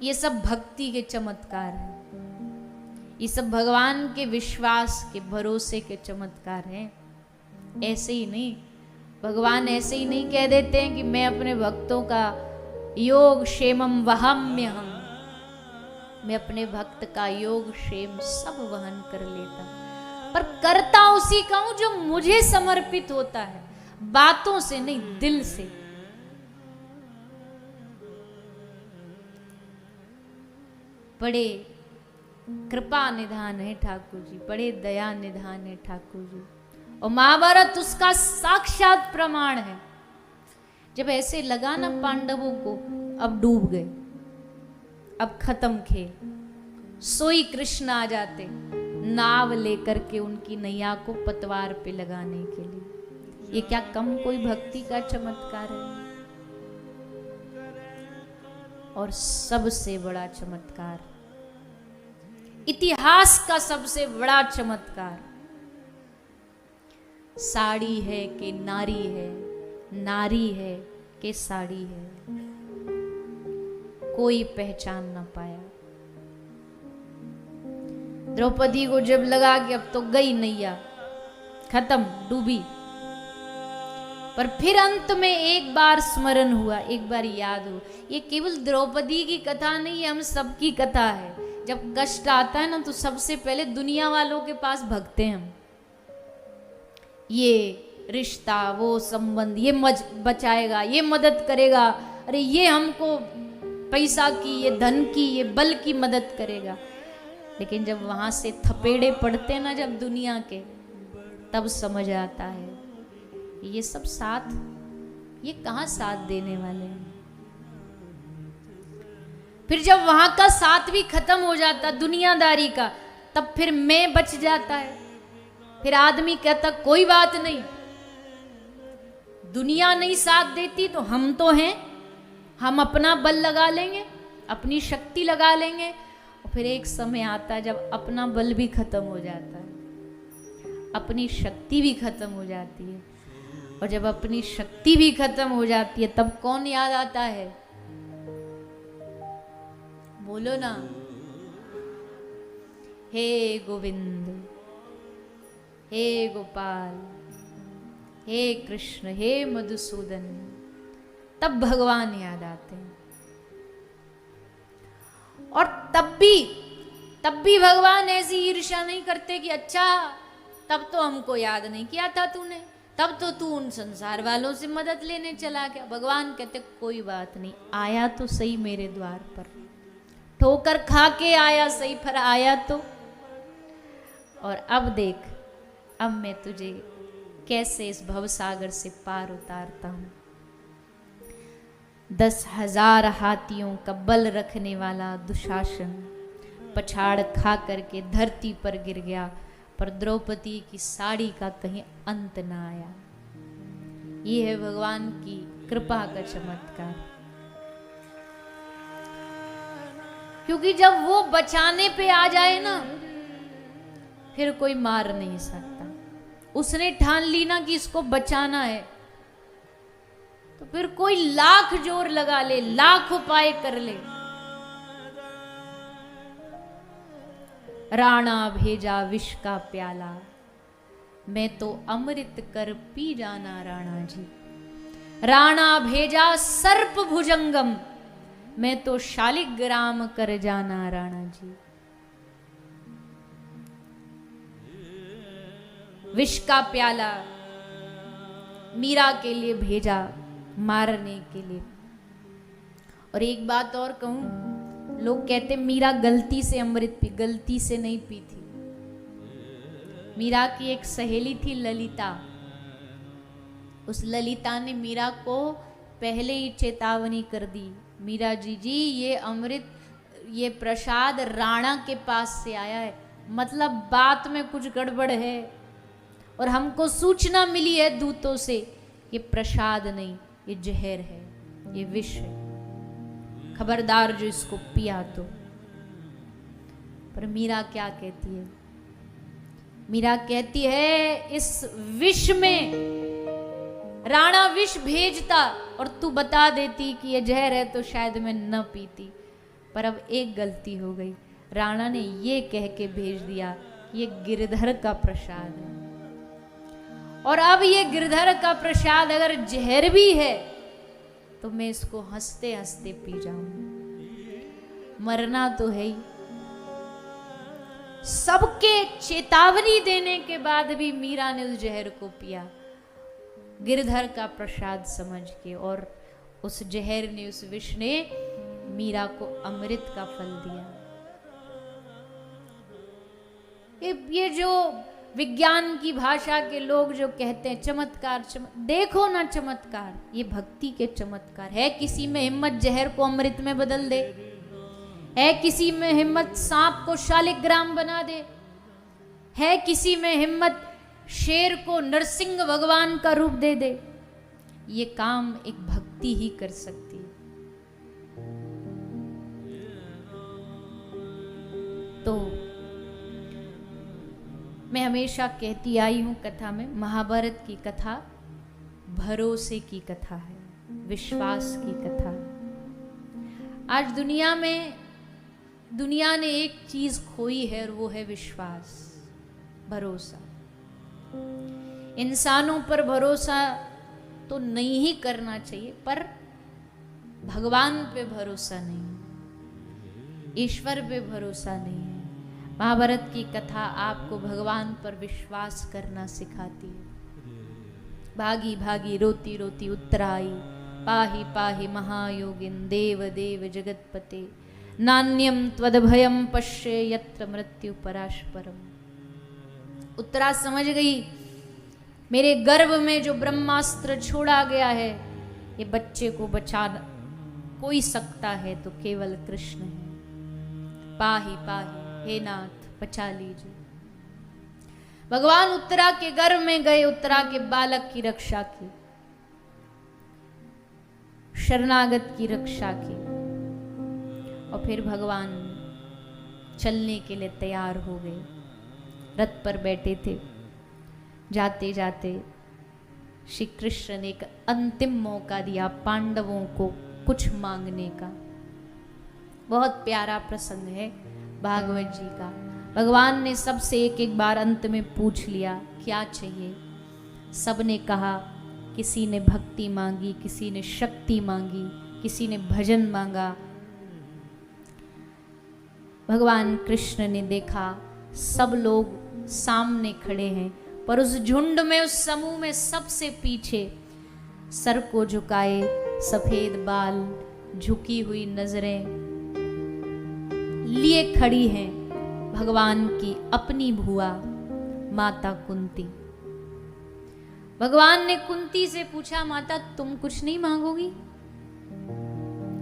ये सब भक्ति के चमत्कार हैं, ये सब भगवान के विश्वास के भरोसे के चमत्कार हैं। ऐसे ही नहीं, भगवान ऐसे ही नहीं कह देते हैं कि मैं अपने भक्तों का योग क्षेमम वहाम्यहम, मैं अपने भक्त का योग क्षेम सब वहन कर लेता, पर करता उसी का हूं जो मुझे समर्पित होता है, बातों से नहीं, दिल से। बड़े कृपा निधान है ठाकुर जी, बड़े दया निधान है ठाकुर जी। और महाभारत उसका साक्षात प्रमाण है। जब ऐसे लगा ना पांडवों को, अब डूब गए, अब खत्म खेल, सोई कृष्ण आ जाते, नाव लेकर के उनकी नैया को पतवार पे लगाने के लिए। ये क्या कम कोई भक्ति का चमत्कार है? और सबसे बड़ा चमत्कार, इतिहास का सबसे बड़ा चमत्कार, साड़ी है कि नारी है, नारी है कि साड़ी है, कोई पहचान ना पाया। द्रौपदी को जब लगा कि अब तो गई नैया, खत्म, डूबी, पर फिर अंत में एक बार स्मरण हुआ, एक बार याद हुआ। ये केवल द्रौपदी की कथा नहीं है, हम सबकी कथा है। जब कष्ट आता है ना तो सबसे पहले दुनिया वालों के पास भगते हैं हम। ये रिश्ता, वो संबंध, ये बचाएगा, ये मदद करेगा, अरे ये हमको पैसा की, ये धन की, ये बल की मदद करेगा। लेकिन जब वहां से थपेड़े पड़ते ना जब दुनिया के, तब समझ आता है ये सब साथ, ये कहां साथ देने वाले हैं। फिर जब वहां का साथ भी खत्म हो जाता दुनियादारी का, तब फिर मैं बच जाता है। फिर आदमी कहता कोई बात नहीं, दुनिया नहीं साथ देती तो हम तो हैं, हम अपना बल लगा लेंगे, अपनी शक्ति लगा लेंगे। और फिर एक समय आता है जब अपना बल भी खत्म हो जाता है, अपनी शक्ति भी खत्म हो जाती है। और जब अपनी शक्ति भी खत्म हो जाती है, तब कौन याद आता है? बोलो ना, हे गोविंद, हे गोपाल, हे कृष्ण, हे मधुसूदन, तब भगवान याद आते हैं। और तब भी भगवान ऐसी ईर्ष्या नहीं करते कि अच्छा तब तो हमको याद नहीं किया था तूने, तब तो तू उन संसार वालों से मदद लेने चला गया। भगवान कहते कोई बात नहीं, आया तो सही मेरे द्वार पर, ठोकर खा के आया सही, पर आया तो। और अब देख, अब मैं तुझे कैसे इस भवसागर से पार उतारता हूं। 10,000 हाथियों का बल रखने वाला दुशासन पछाड़ खा करके धरती पर गिर गया, पर द्रौपदी की साड़ी का कहीं अंत ना आया। ये है भगवान की कृपा का चमत्कार। क्योंकि जब वो बचाने पे आ जाए ना, फिर कोई मार नहीं सकता। उसने ठान ली ना कि इसको बचाना है, तो फिर कोई लाख जोर लगा ले, लाख उपाय कर ले। राणा भेजा विष का प्याला, मैं तो अमृत कर पी जाना राणा जी। राणा भेजा सर्प भुजंगम, मैं तो शालिग्राम कर जाना राणा जी। विष का प्याला मीरा के लिए भेजा मारने के लिए। और एक बात और कहूं, लोग कहते मीरा गलती से अमृत पी, गलती से नहीं पी थी। मीरा की एक सहेली थी ललिता, उस ललिता ने मीरा को पहले ही चेतावनी कर दी, मीरा जी ये अमृत, ये प्रसाद राणा के पास से आया है, मतलब बात में कुछ गड़बड़ है और हमको सूचना मिली है दूतों से, ये प्रसाद नहीं, ये जहर है, ये विष है, खबरदार जो इसको पिया तो। पर मीरा क्या कहती है? मीरा कहती है इस विष में राणा विष भेजता और तू बता देती कि ये जहर है तो शायद मैं न पीती। पर अब एक गलती हो गई, राणा ने ये कह के भेज दिया ये गिरधर का प्रसाद है, और अब ये गिरधर का प्रसाद अगर जहर भी है तो मैं इसको हंसते हंसते पी जाऊंगी, मरना तो है ही। सबके चेतावनी देने के बाद भी मीरा ने उस जहर को पिया, गिरधर का प्रसाद समझ के, और उस जहर ने, उस विष ने मीरा को अमृत का फल दिया। ये जो विज्ञान की भाषा के लोग जो कहते हैं चमत्कार, देखो ना चमत्कार, ये भक्ति के चमत्कार है। किसी में हिम्मत जहर को अमृत में बदल दे, है किसी में हिम्मत सांप को शालिग्राम बना दे, है किसी में हिम्मत शेर को नरसिंह भगवान का रूप दे दे? ये काम एक भक्ति ही कर सकती है। तो मैं हमेशा कहती आई हूं कथा में, महाभारत की कथा भरोसे की कथा है, विश्वास की कथा है। आज दुनिया ने एक चीज खोई है और वो है विश्वास, भरोसा। इंसानों पर भरोसा तो नहीं ही करना चाहिए, पर भगवान पे भरोसा नहीं, ईश्वर पे भरोसा नहीं है। महाभारत की कथा आपको भगवान पर विश्वास करना सिखाती है। भागी भागी रोती रोती उत्तराई, पाहि पाहि महायोगिन देव देव जगतपते, नान्यम त्वदभयम पश्ये यत्र मृत्यु पराशपरम। उत्तरा समझ गई, मेरे गर्भ में जो ब्रह्मास्त्र छोड़ा गया है, ये बच्चे को बचा कोई सकता है तो केवल कृष्ण है। पाहि पाहि, हे नाथ बचा लीजिए। भगवान उत्तरा के गर्भ में गए, उत्तरा के बालक की रक्षा की, शरणागत की रक्षा की, और फिर भगवान चलने के लिए तैयार हो गए। रथ पर बैठे थे, जाते जाते श्री कृष्ण ने एक अंतिम मौका दिया पांडवों को कुछ मांगने का। बहुत प्यारा प्रसंग है भागवत जी का। भगवान ने सबसे एक एक बार अंत में पूछ लिया क्या चाहिए। सबने कहा, किसी ने भक्ति मांगी, किसी ने शक्ति मांगी, किसी ने भजन मांगा। भगवान कृष्ण ने देखा सब लोग सामने खड़े हैं, पर उस झुंड में, उस समूह में सबसे पीछे सर को झुकाए, सफेद बाल, झुकी हुई नजरें लिए खड़ी हैं भगवान की अपनी भुआ माता कुंती। भगवान ने कुंती से पूछा, माता तुम कुछ नहीं मांगोगी?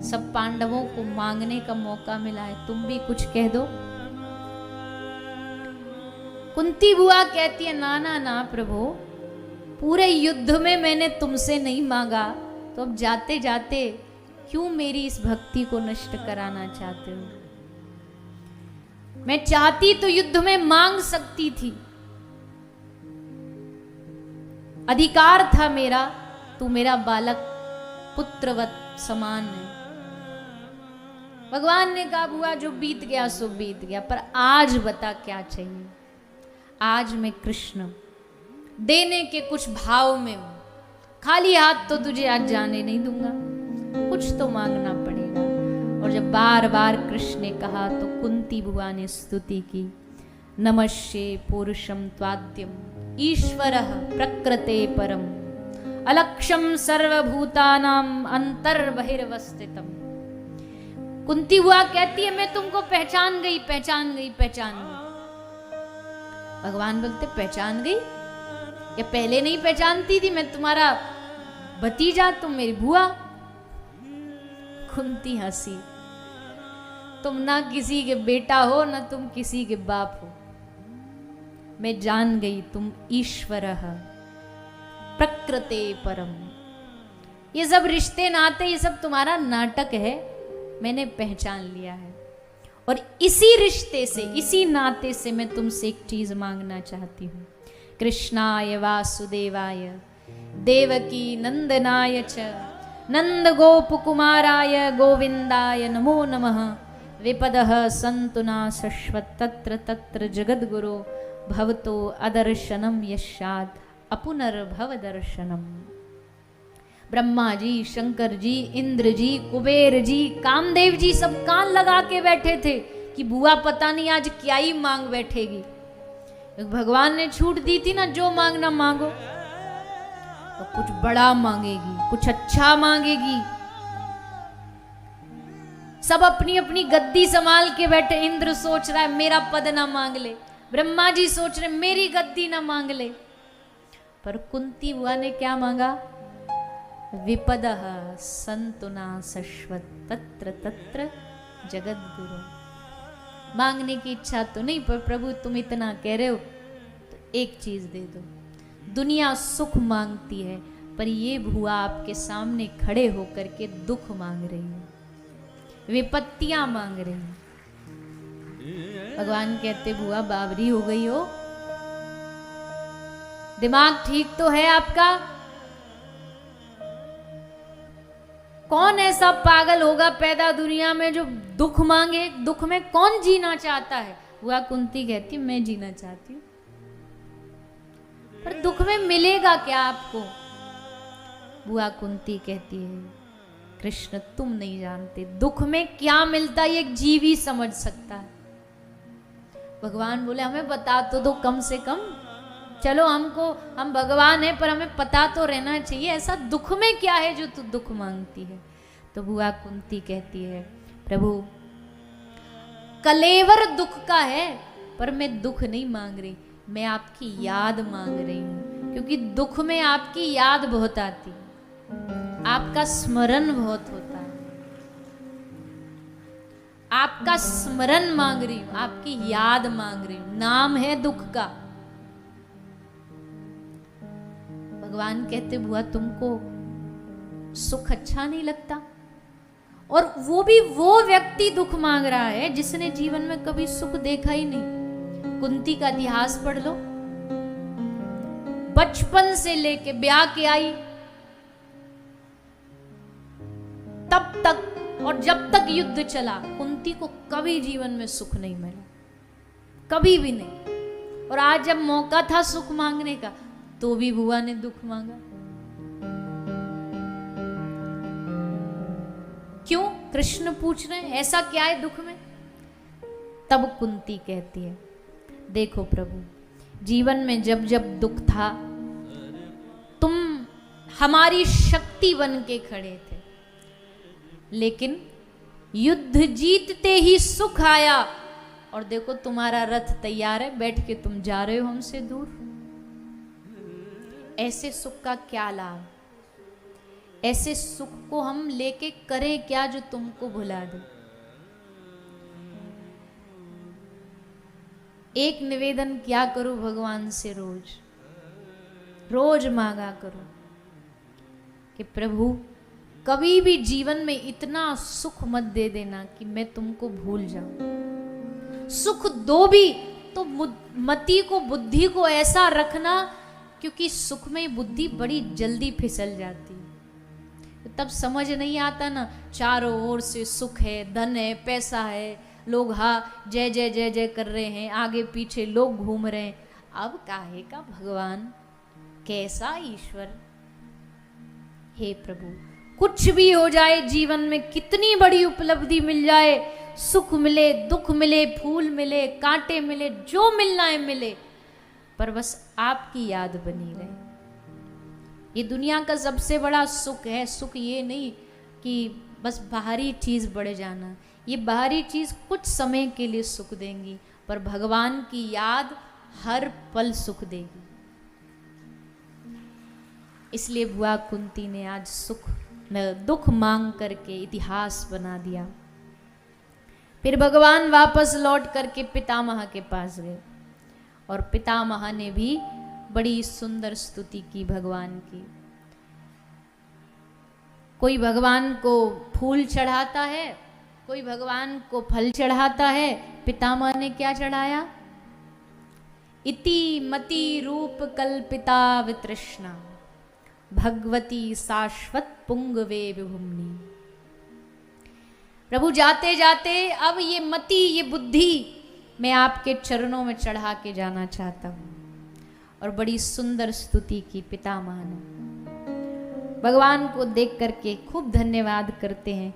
सब पांडवों को मांगने का मौका मिला है, तुम भी कुछ कह दो। कुंती बुआ कहती है, ना ना ना प्रभु, पूरे युद्ध में मैंने तुमसे नहीं मांगा, तो अब जाते जाते क्यों मेरी इस भक्ति को नष्ट कराना चाहते हो? मैं चाहती तो युद्ध में मांग सकती थी, अधिकार था मेरा, तू मेरा बालक पुत्रवत समान है। भगवान ने कहा, बुआ जो बीत गया सो बीत गया, पर आज बता क्या चाहिए। आज मैं कृष्ण देने के कुछ भाव में हूं, खाली हाथ तो तुझे आज जाने नहीं दूंगा, कुछ तो मांगना पड़ेगा। और जब बार बार कृष्ण ने कहा तो कुंती बुआ ने स्तुति की, नमस्ये पुरुषम त्वाद्यम ईश्वरः प्रकृते परम अलक्षम सर्वभूतानाम अंतर्बहिर्वस्थितम। कुंती बुआ कहती है, मैं तुमको पहचान गई, पहचान गई, पहचान गई। भगवान बोलते, पहचान गई? या पहले नहीं पहचानती थी? मैं तुम्हारा भतीजा, तुम मेरी बुआ। कुंती हंसी, तुम ना किसी के बेटा हो, ना तुम किसी के बाप हो। मैं जान गई तुम ईश्वरः प्रकृते परम। ये सब रिश्ते नाते, ये सब तुम्हारा नाटक है, मैंने पहचान लिया है। और इसी रिश्ते से, इसी नाते से मैं तुमसे एक चीज मांगना चाहती हूँ। कृष्णाय वासुदेवाय देवकी नंदनाय च नंद गोप कुमाराय गोविंदाय नमो नमः। विपदः सन्तु न शश्वत् तत्र तत्र जगद्गुरो भवतो अदर्शनम यस्यात् अपुनर्भव दर्शनम। ब्रह्मा जी, शंकर जी, इंद्र जी, कुबेर जी, कामदेव जी सब कान लगा के बैठे थे कि बुआ पता नहीं आज क्या ही मांग बैठेगी। भगवान ने छूट दी थी ना, जो मांगना मांगो, तो कुछ बड़ा मांगेगी, कुछ अच्छा मांगेगी। सब अपनी अपनी गद्दी संभाल के बैठे। इंद्र सोच रहा है मेरा पद ना मांग ले, ब्रह्मा जी सोच रहे मेरी गद्दी ना मांग ले, पर कुंती बुआ ने क्या मांगा? विपदः सन्तु न शश्वत् तत्र तत्र जगद्गुरु। मांगने की इच्छा तो नहीं, पर प्रभु तुम इतना कह रहे हो एक चीज दे दो। दुनिया सुख मांगती है, पर ये बुआ आपके सामने खड़े होकर के दुख मांग रही है, विपत्तियां मांग रही है। भगवान कहते बुआ बावरी हो गई हो, दिमाग ठीक तो है आपका? कौन ऐसा पागल होगा पैदा दुनिया में जो दुख मांगे? दुख में कौन जीना चाहता है? बुआ कुंती कहती मैं जीना चाहती हूँ, पर दुख में मिलेगा क्या आपको? बुआ कुंती कहती है कृष्ण तुम नहीं जानते दुख में क्या मिलता है, एक जीव ही समझ सकता है। भगवान बोले हमें बता तो दो कम से कम, चलो हम भगवान हैं पर हमें पता तो रहना चाहिए, ऐसा दुख में क्या है जो तू दुख मांगती है? तो बुआ कुंती कहती है प्रभु कलेवर दुख का है, पर मैं दुख नहीं मांग रही, मैं आपकी याद मांग रही हूं, क्योंकि दुख में आपकी याद बहुत आती है, आपका स्मरण बहुत होता है। आपका स्मरण मांग रही हूं, आपकी याद मांग रही हूं, नाम है दुख का। भगवान कहते बुआ तुमको सुख अच्छा नहीं लगता? और वो भी वो व्यक्ति दुख मांग रहा है जिसने जीवन में कभी सुख देखा ही नहीं। कुंती का इतिहास पढ़ लो, बचपन से लेके ब्याह के आई तब तक और जब तक युद्ध चला कुंती को कभी जीवन में सुख नहीं मिला, कभी भी नहीं। और आज जब मौका था सुख मांगने का तो भी बुआ ने दुख मांगा। क्यों? कृष्ण पूछ रहे हैं ऐसा क्या है दुख में? तब कुंती कहती है देखो प्रभु जीवन में जब जब दुख था तुम हमारी शक्ति बन के खड़े थे, लेकिन युद्ध जीतते ही सुख आया और देखो तुम्हारा रथ तैयार है, बैठ के तुम जा रहे हो हमसे दूर। ऐसे सुख का क्या लाभ? ऐसे सुख को हम लेके करें क्या जो तुमको भुला दे? एक निवेदन क्या करो भगवान से, रोज रोज मांगा करो कि प्रभु कभी भी जीवन में इतना सुख मत दे देना कि मैं तुमको भूल जाऊं। सुख दो भी तो मति को बुद्धि को ऐसा रखना, क्योंकि सुख में बुद्धि बड़ी जल्दी फिसल जाती है, तब समझ नहीं आता ना। चारों ओर से सुख है, धन है, पैसा है, लोग हाँ जय जय जय जय कर रहे हैं, आगे पीछे लोग घूम रहे हैं, अब काहे का भगवान, कैसा ईश्वर। हे प्रभु कुछ भी हो जाए जीवन में, कितनी बड़ी उपलब्धि मिल जाए, सुख मिले, दुख मिले, फूल मिले, कांटे मिले, जो मिलना है मिले, पर बस आपकी याद बनी रहे। ये दुनिया का सबसे बड़ा सुख है। सुख ये नहीं कि बस बाहरी चीज बढ़ जाना, ये बाहरी चीज कुछ समय के लिए सुख देंगी, पर भगवान की याद हर पल सुख देगी। इसलिए बुआ कुंती ने आज दुख मांग करके इतिहास बना दिया। फिर भगवान वापस लौट करके पितामह के पास गए और पितामह ने भी बड़ी सुंदर स्तुति की भगवान की। कोई भगवान को फूल चढ़ाता है, कोई भगवान को फल चढ़ाता है। पितामह ने क्या चढ़ाया? इति मति रूप कल्पिता वितृष्णा भगवती शाश्वत पुंगवे विभुम्नि। प्रभु जाते जाते अब ये मति, ये बुद्धि मैं आपके चरणों में चढ़ा के जाना चाहता हूं। और बड़ी सुंदर स्तुति की पितामह ने। भगवान को देख करके खूब धन्यवाद करते हैं।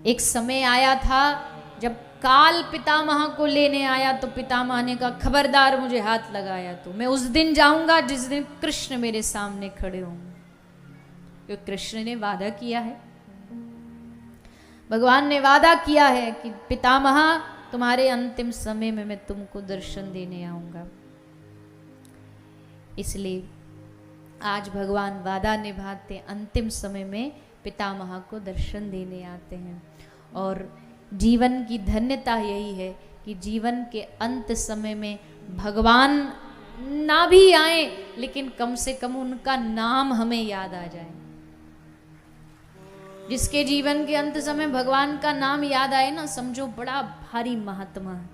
एक समय आया था जब काल पितामह को लेने आया तो पितामह ने कहा खबरदार मुझे हाथ लगाया तो मैं उस दिन जाऊंगा जिस दिन कृष्ण मेरे सामने खड़े होंगे, क्योंकि कृष्ण ने वादा किया है, भगवान ने वादा किया है कि पितामह तुम्हारे अंतिम समय में मैं तुमको दर्शन देने आऊंगा। इसलिए आज भगवान वादा निभाते, अंतिम समय में पितामह को दर्शन देने आते हैं। और जीवन की धन्यता यही है कि जीवन के अंत समय में भगवान ना भी आए, लेकिन कम से कम उनका नाम हमें याद आ जाए। जिसके जीवन के अंत समय भगवान का नाम याद आए ना, समझो बड़ा भारी महात्मा है,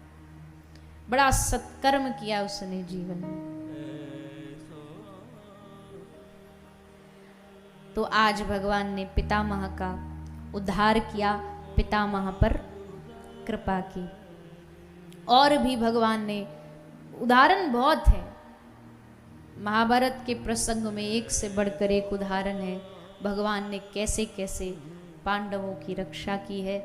बड़ा सत्कर्म किया उसने जीवन में। तो आज भगवान ने पितामह का उद्धार किया, पितामह पर कृपा की। और भी भगवान ने उदाहरण बहुत है, महाभारत के प्रसंग में एक से बढ़कर एक उदाहरण है, भगवान ने कैसे कैसे पांडवों की रक्षा की है।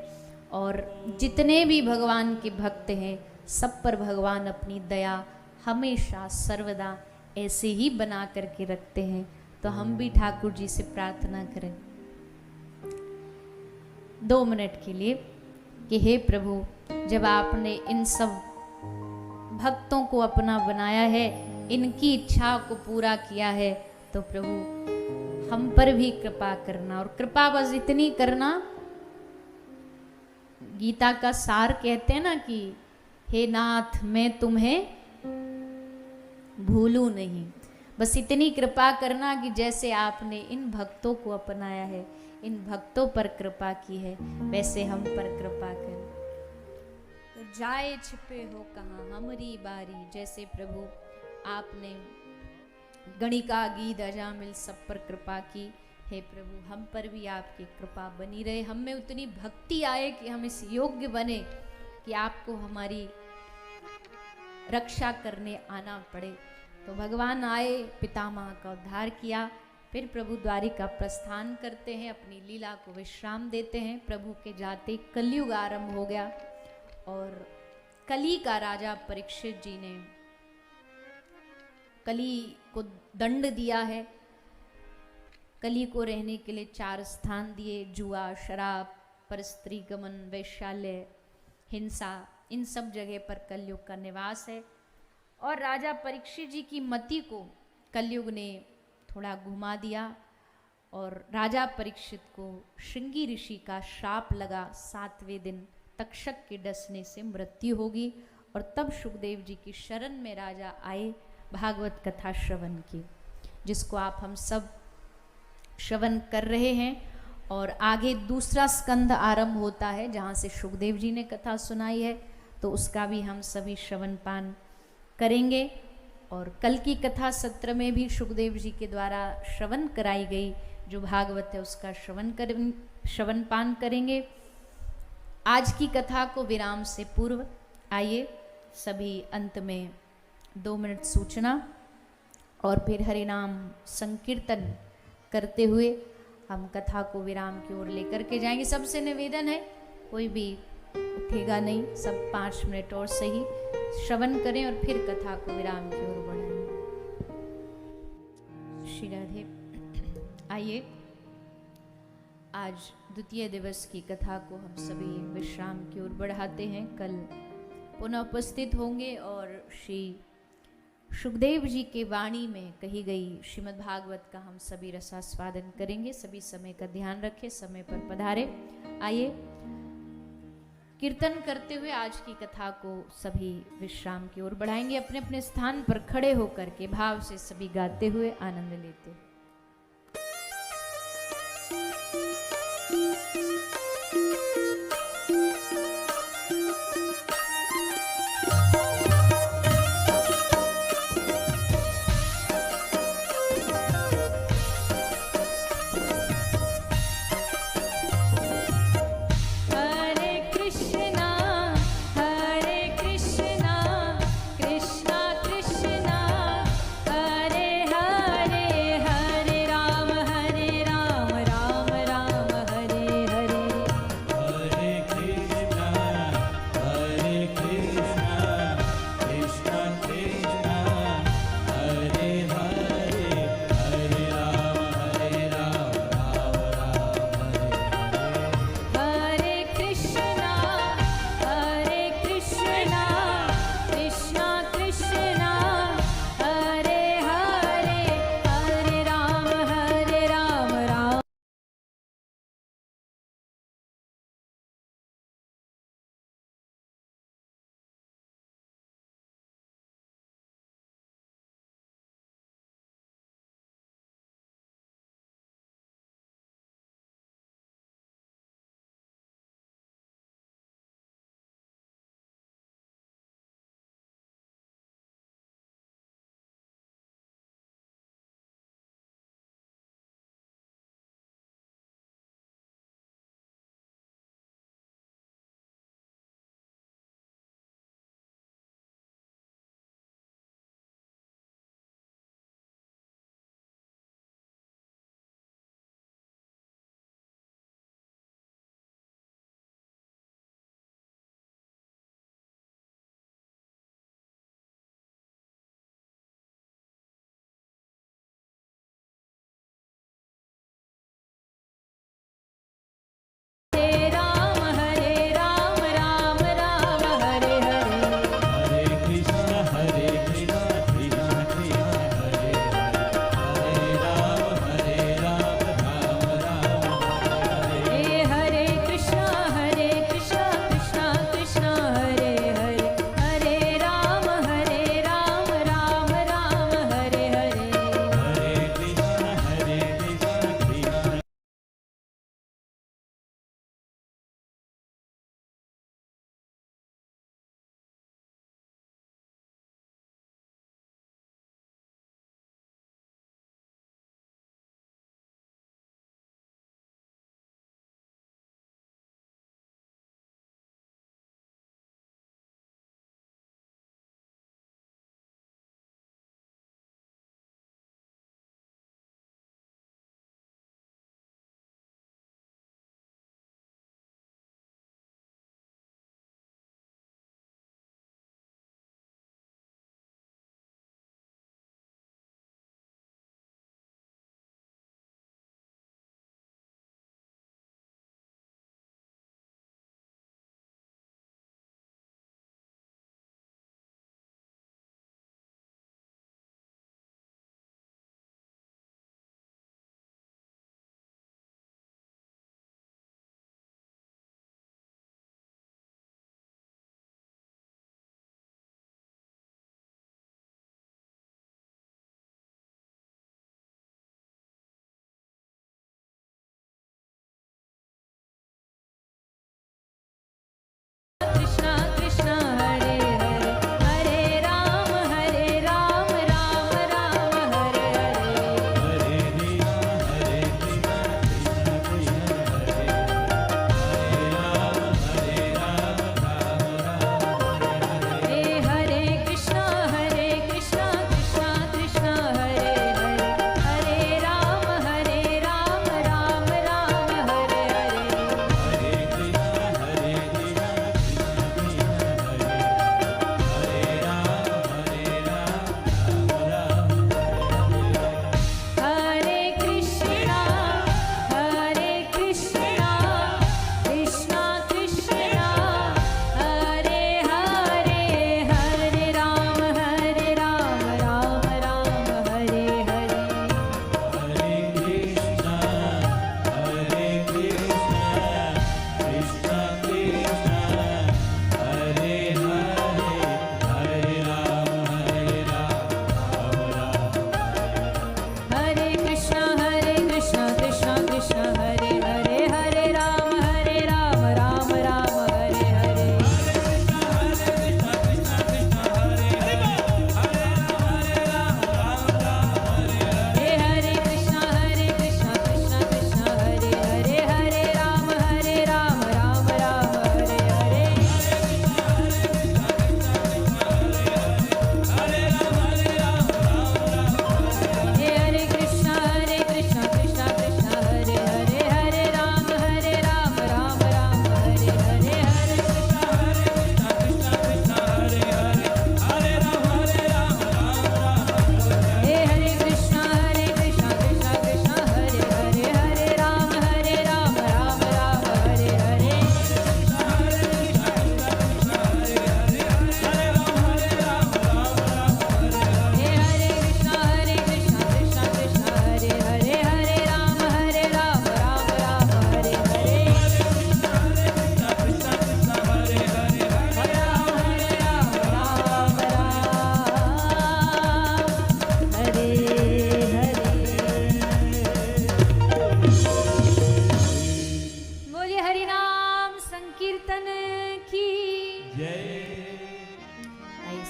और जितने भी भगवान के भक्त हैं, सब पर भगवान अपनी दया हमेशा सर्वदा ऐसे ही बना करके रखते हैं। तो हम भी ठाकुर जी से प्रार्थना करें 2 मिनट के लिए कि हे प्रभु, जब आपने इन सब भक्तों को अपना बनाया है, इनकी इच्छा को पूरा किया है, तो प्रभु हम पर भी कृपा करना। और कृपा बस इतनी करना, गीता का सार कहते हैं ना कि हे नाथ मैं तुम्हें भूलूं नहीं। बस इतनी कृपा करना कि जैसे आपने इन भक्तों को अपनाया है, इन भक्तों पर कृपा की है, वैसे हम पर कृपा करें। तो जाए छिपे हो कहाँ हमारी बारी, जैसे प्रभु आपने गणिका गीत अजामिल सब पर कृपा की, हे प्रभु हम पर भी आपकी कृपा बनी रहे। हम में उतनी भक्ति आए कि हम इस योग्य बने कि आपको हमारी रक्षा करने आना पड़े। तो भगवान आए, पितामह का उद्धार किया, फिर प्रभु द्वारिका प्रस्थान करते हैं, अपनी लीला को विश्राम देते हैं। प्रभु के जाते कलयुग आरंभ हो गया और कली का राजा परीक्षित जी ने कली को दंड दिया है। कली को रहने के लिए 4 स्थान दिए, जुआ, शराब, परस्त्री गमन, वैश्यालय, हिंसा, इन सब जगह पर कलयुग का निवास है। और राजा परीक्षित जी की मति को कलयुग ने थोड़ा घुमा दिया और राजा परीक्षित को श्रृंगी ऋषि का श्राप लगा, 7वें दिन तक्षक के डसने से मृत्यु होगी। और तब सुखदेव जी की शरण में राजा आए, भागवत कथा श्रवण की, जिसको आप हम सब श्रवण कर रहे हैं। और आगे दूसरा स्कंद आरंभ होता है, जहाँ से सुखदेव जी ने कथा सुनाई है, तो उसका भी हम सभी श्रवण पान करेंगे। और कल की कथा सत्र में भी सुखदेव जी के द्वारा श्रवण कराई गई जो भागवत है, उसका श्रवण पान करेंगे। आज की कथा को विराम से पूर्व आइए सभी अंत में 2 मिनट सूचना और फिर हरिनाम संकीर्तन करते हुए हम कथा को विराम की ओर लेकर के जाएंगे। सबसे निवेदन है, कोई भी उठेगा नहीं, सब 5 मिनट और सही श्रवण करें और फिर कथा को विराम की ओर बढ़ाएं। श्री राधे। आइए आज द्वितीय दिवस की कथा को हम सभी विश्राम की ओर बढ़ाते हैं। कल पुनः उपस्थित होंगे और श्री सुखदेव जी के वाणी में कही गई श्रीमद् भागवत का हम सभी रसास्वादन करेंगे। सभी समय का ध्यान रखें, समय पर पधारे। आइए कीर्तन करते हुए आज की कथा को सभी विश्राम की ओर बढ़ाएंगे। अपने अपने स्थान पर खड़े होकर के भाव से सभी गाते हुए आनंद लेते। हरे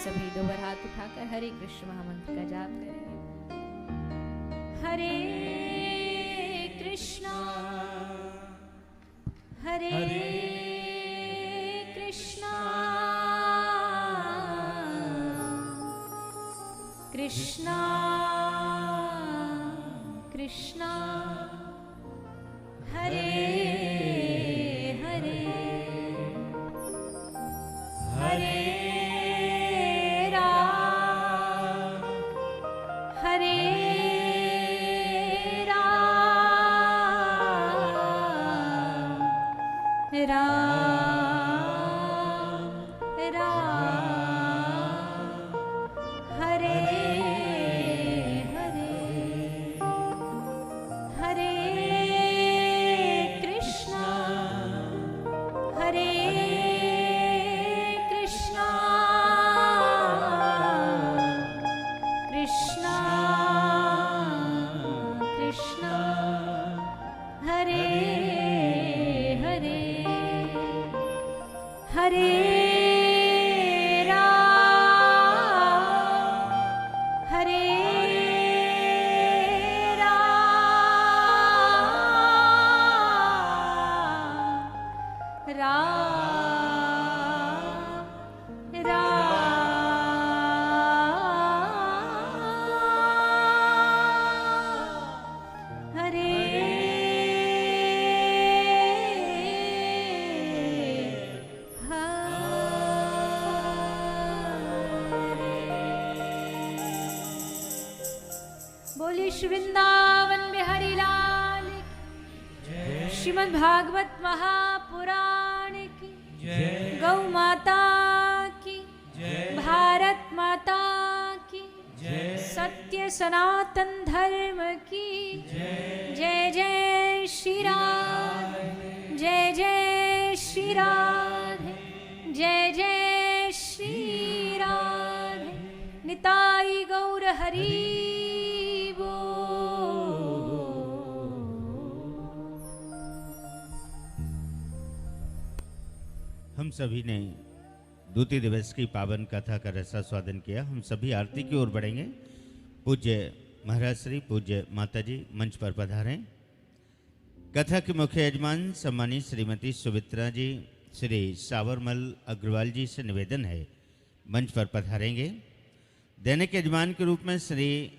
सभी दो बार हाथ उठाकर हरे कृष्ण महामंत्र का जाप करेंगे। हरे कृष्णा हरे कृष्णा कृष्णा कृष्णा हरे हरे हरे राम हरे राम राम राम हरे हरे हरे कृष्णा हरे कृष्णा कृष्णा कृष्णा हरे हरे हरे राम हरे राम राम राम हरे बोली श्री वृंदावन बिहारी लाल की, श्रीमद् भागवत महापुराण की, गौ माता की, भारत माता की, सत्य सनातन धर्म की जय जय श्री राधे जय जय श्री राधे जय जय श्री राधे निताई गौर हरि हम सभी ने द्वितीय दिवस की पावन कथा का रसास्वादन किया। हम सभी आरती की ओर बढ़ेंगे। पूज्य महाराज श्री पूज्य माताजी मंच पर पधारें। कथा के मुख्य यजमान सम्मानित श्रीमती सुमित्रा जी श्री सावरमल अग्रवाल जी से निवेदन है मंच पर पधारेंगे। दैनिक यजमान के रूप में श्री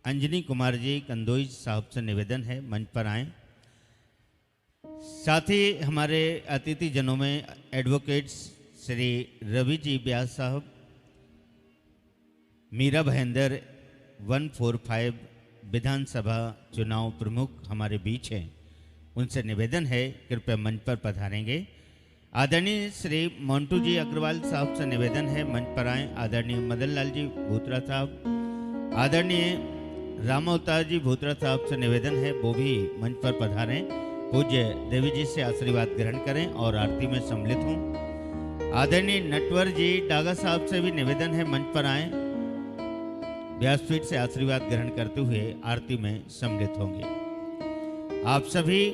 अंजनी कुमार जी कंदोई साहब से निवेदन है मंच पर आएँ। साथ ही हमारे अतिथि जनों में एडवोकेट्स श्री रवि जी व्यास साहब, मीरा भयंदर 145 विधानसभा चुनाव प्रमुख हमारे बीच हैं। उनसे निवेदन है कृपया मंच पर पधारेंगे। आदरणीय श्री मोंटू जी अग्रवाल साहब से निवेदन है मंच पर आएँ। आदरणीय मदन लाल जी भूतरा साहब, आदरणीय राम अवतार जी भूतरा साहब से निवेदन है वो भी मंच पर पधारें। पूज्य देवी जी से आशीर्वाद ग्रहण करें और आरती में सम्मिलित हों। आदरणीय नटवर जी डागा साहब से भी निवेदन है मंच पर आएं। व्यासपीठ से आशीर्वाद ग्रहण करते हुए आरती में सम्मिलित होंगे। आप सभी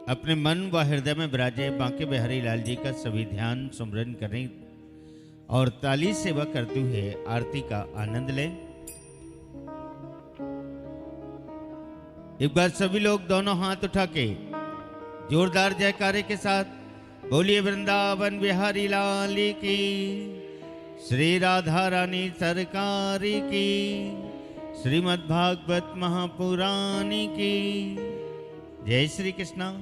अपने मन व हृदय में विराजे बांके बिहारी लाल जी का सभी ध्यान सुमरन करें और ताली सेवा करते हुए आरती का आनंद लें। एक बार सभी लोग दोनों हाथ उठा के जोरदार जयकारे के साथ बोलिए वृंदावन बिहारी लाल की, श्री राधा रानी सरकार की, श्रीमद् भागवत महापुराण की। जय श्री कृष्ण,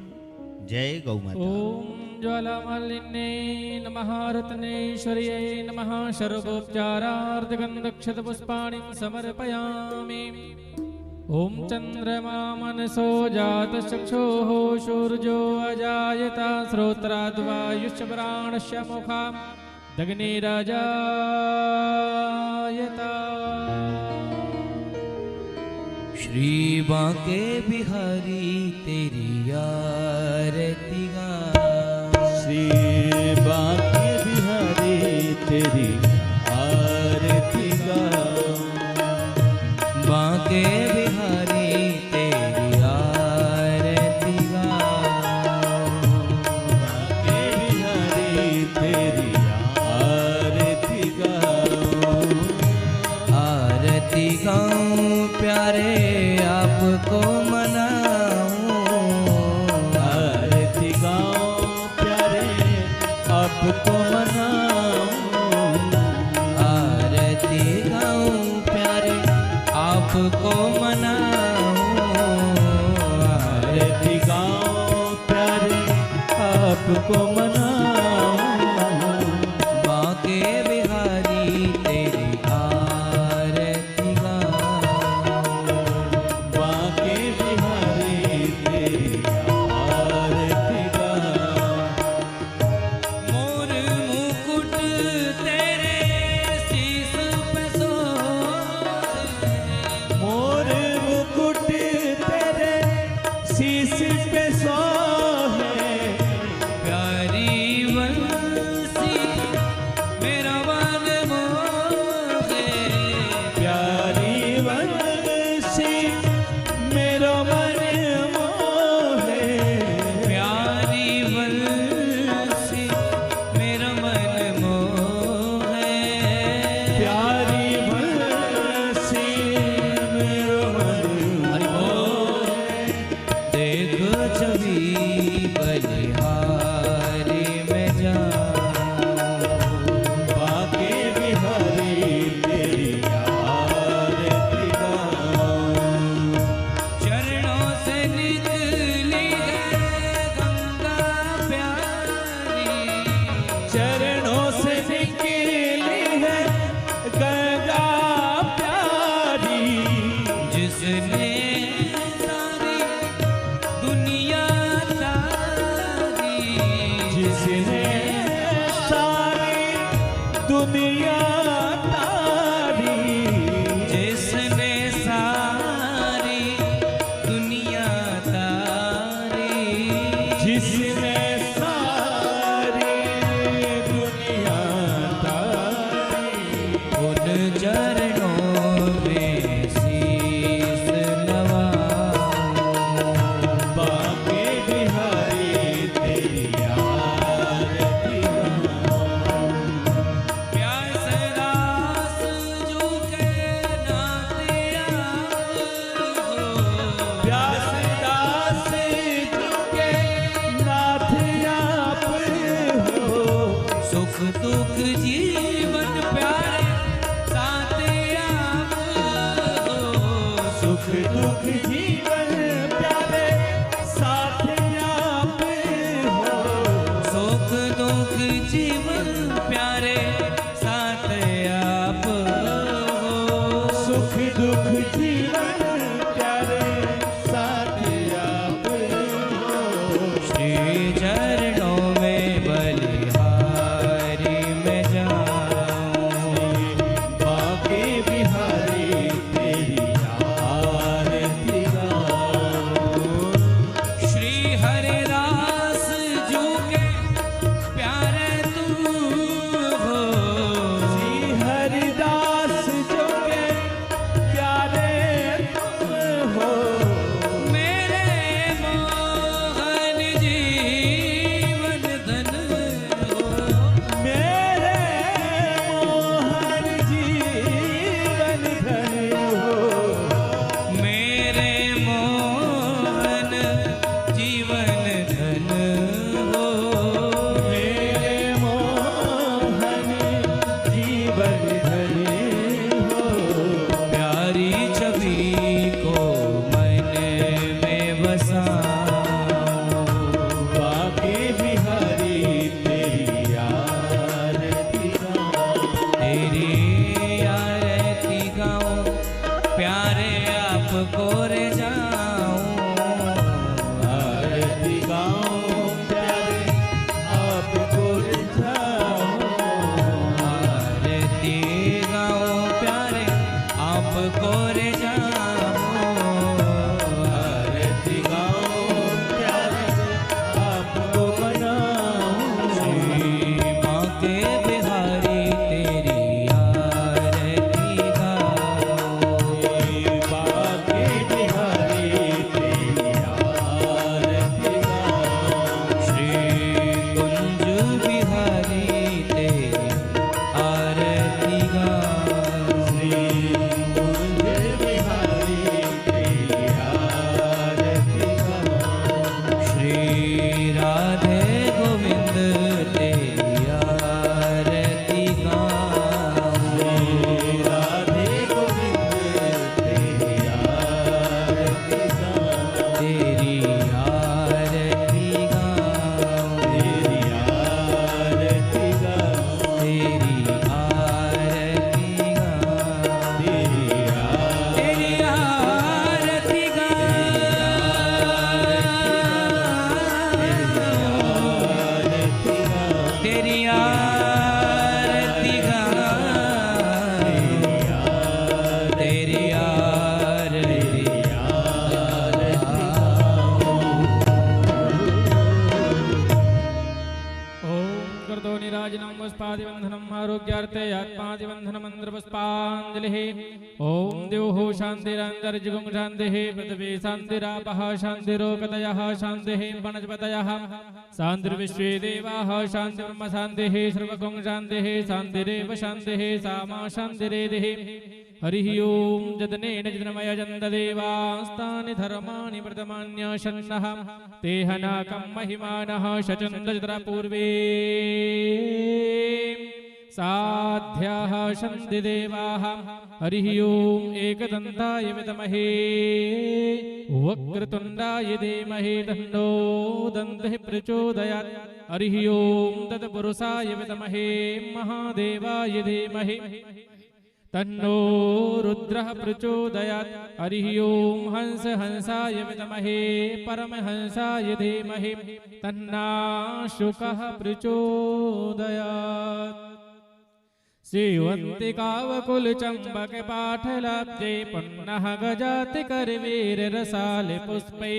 जय गौ माता। ओम ज्वालामालिन्ये नमः रत्नेश्वर्यै नमः सर्वोपचारार्धगन्धक्षतपुष्पाणि समर्पयामि। ओम चंद्रमा मनसो जातचक्षुः सूर्यो अजायता श्रोत्राद्वायुश्च प्राणस्य मुखा दग्निराजायता। श्री बांके बिहारी तेरी आरती गा, श्री बांके बिहारी तेरी आरती गा, बांके बिहारी तेरी आरती गा, बांके बिहारी तेरी आरती गा। आपको मनाऊं, आरती गाऊं प्यारे आपको मनाऊं, आरती गाऊं प्यारे आपको मनाऊं, बांके बिहारी तेरी आरती गाऊं, बांके बिहारी तेरी आरती गाऊं, मोर मुकुट तेरे शीश पे सोहे, मोर मुकुट तेरे शीश पे सोहे, प्यारी वंशी मेरा मन मोहे, प्यारी वंशी मेरो मन मोहे, प्यारी वंशी मेरा मन मोहे, प्यारी वंशी मेरो मन मोहे, देख छवि बलिहारी में जाऊं, बांके बिहारी तेरी आरती गाऊं, चरणों से निकली है गंगा प्यारी, चरणों से निकली है गंगा प्यारी, जिसने सारी दुनिया तारी, जिसने सारी दुनिया तारी, जिसने सारी दुनिया तारी, जिसने सारी दुनिया तारी, उन चरणों में शीस नवाऊं, बांके बिहारी तेरी आरती गाऊं, प्यास दास झुके नाते आप हो, प्यास दास झुके नाथ आप हो, सुख दुख जीवन प्यारे साथ आप हो, सुख दुख जीवन प्यारे साथ आप हो, सुख दुख जीवन प्यारे साथ आप हो, सुख दुख जीवन प्यारे साथ आप हो, श्री चरणों में बलिहारी में जाऊं, बांके बिहारी तेरी आरती गाऊं, श्री हरिदास जू के प्यारे तू हो, बंधनम आरोग्यार्थे आत्मादिबंधन मंत्र पुष्पांजलिः ओम द्योः शांतिरांतर्जुगुं शांतिः पृथ्वी शांतिरापः शांतिरोकतयः शांतिः वनस्पतयः शांतिर्विश्वे देवाः शांतिर्ब्रह्म शांतिः सर्वगुं शांतिः शांतिरेव शांतिः सामा शांतिरेधिः हरिः ओम जदनेन जदनमय जन्ददेवास्तानि धर्माणि प्रथमान्यशन्नः तेहनाकं महिमानः शचन्द्रजत्र पूर्वे साध्याः सन्ति देवाः हरिः ओम एकदन्ताय विद्महे वक्रतुण्डाय धीमहि तन्नो दन्तिः प्रचोदयात् हरिः ओम तत्पुरुषाय विद्महे महादेवाय धीमहि तन्नो रुद्रः प्रचोदयात् हरिः ओम हंस हंसाय विद्महे परमहंसाय धीमहि तन्नाशुकः प्रचोदयात् सेवन्तिकावकुल चंबक पाठलाब्जे पुन्नः गजाति करवीर रसाल पुष्पै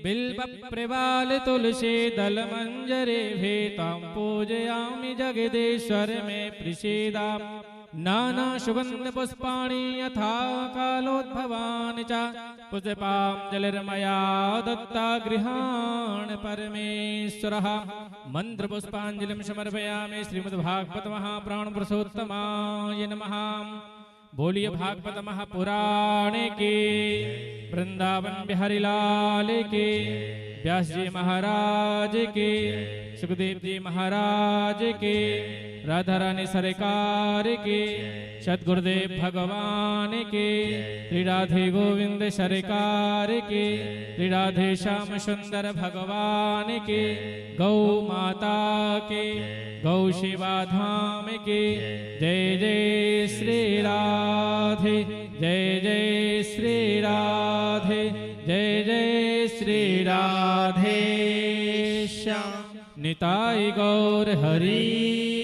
बिल्व प्रवाल तुलसी दल मंजरे भेतां पूजयामि जगदीश्वर में प्रसीदाम नाना सुगंध पुष्पाणि यथा कालोद्भवानि च पुष्पाञ्जलिर्मया दत्ता गृहाण परमेश्वरः मंत्र पुष्पाञ्जलिं समर्पयामि श्रीमद्भागवत महापुराण पुरुषोत्तमाय नमः। बोलिए भागवत महापुराण के वृंदावन बिहारी लाल के व्यास जी महाराज के सुखदेव जी महाराज के राधा रानी सरकार के सदगुरुदेव भगवान के श्री राधे गोविंद सरकार के श्री राधे श्याम सुंदर भगवान के गौ माता के गौ शिवा धाम के जय जय श्री राधे जय जय श्री राधे जय जय श्री राधे श्याम निताई गौर हरि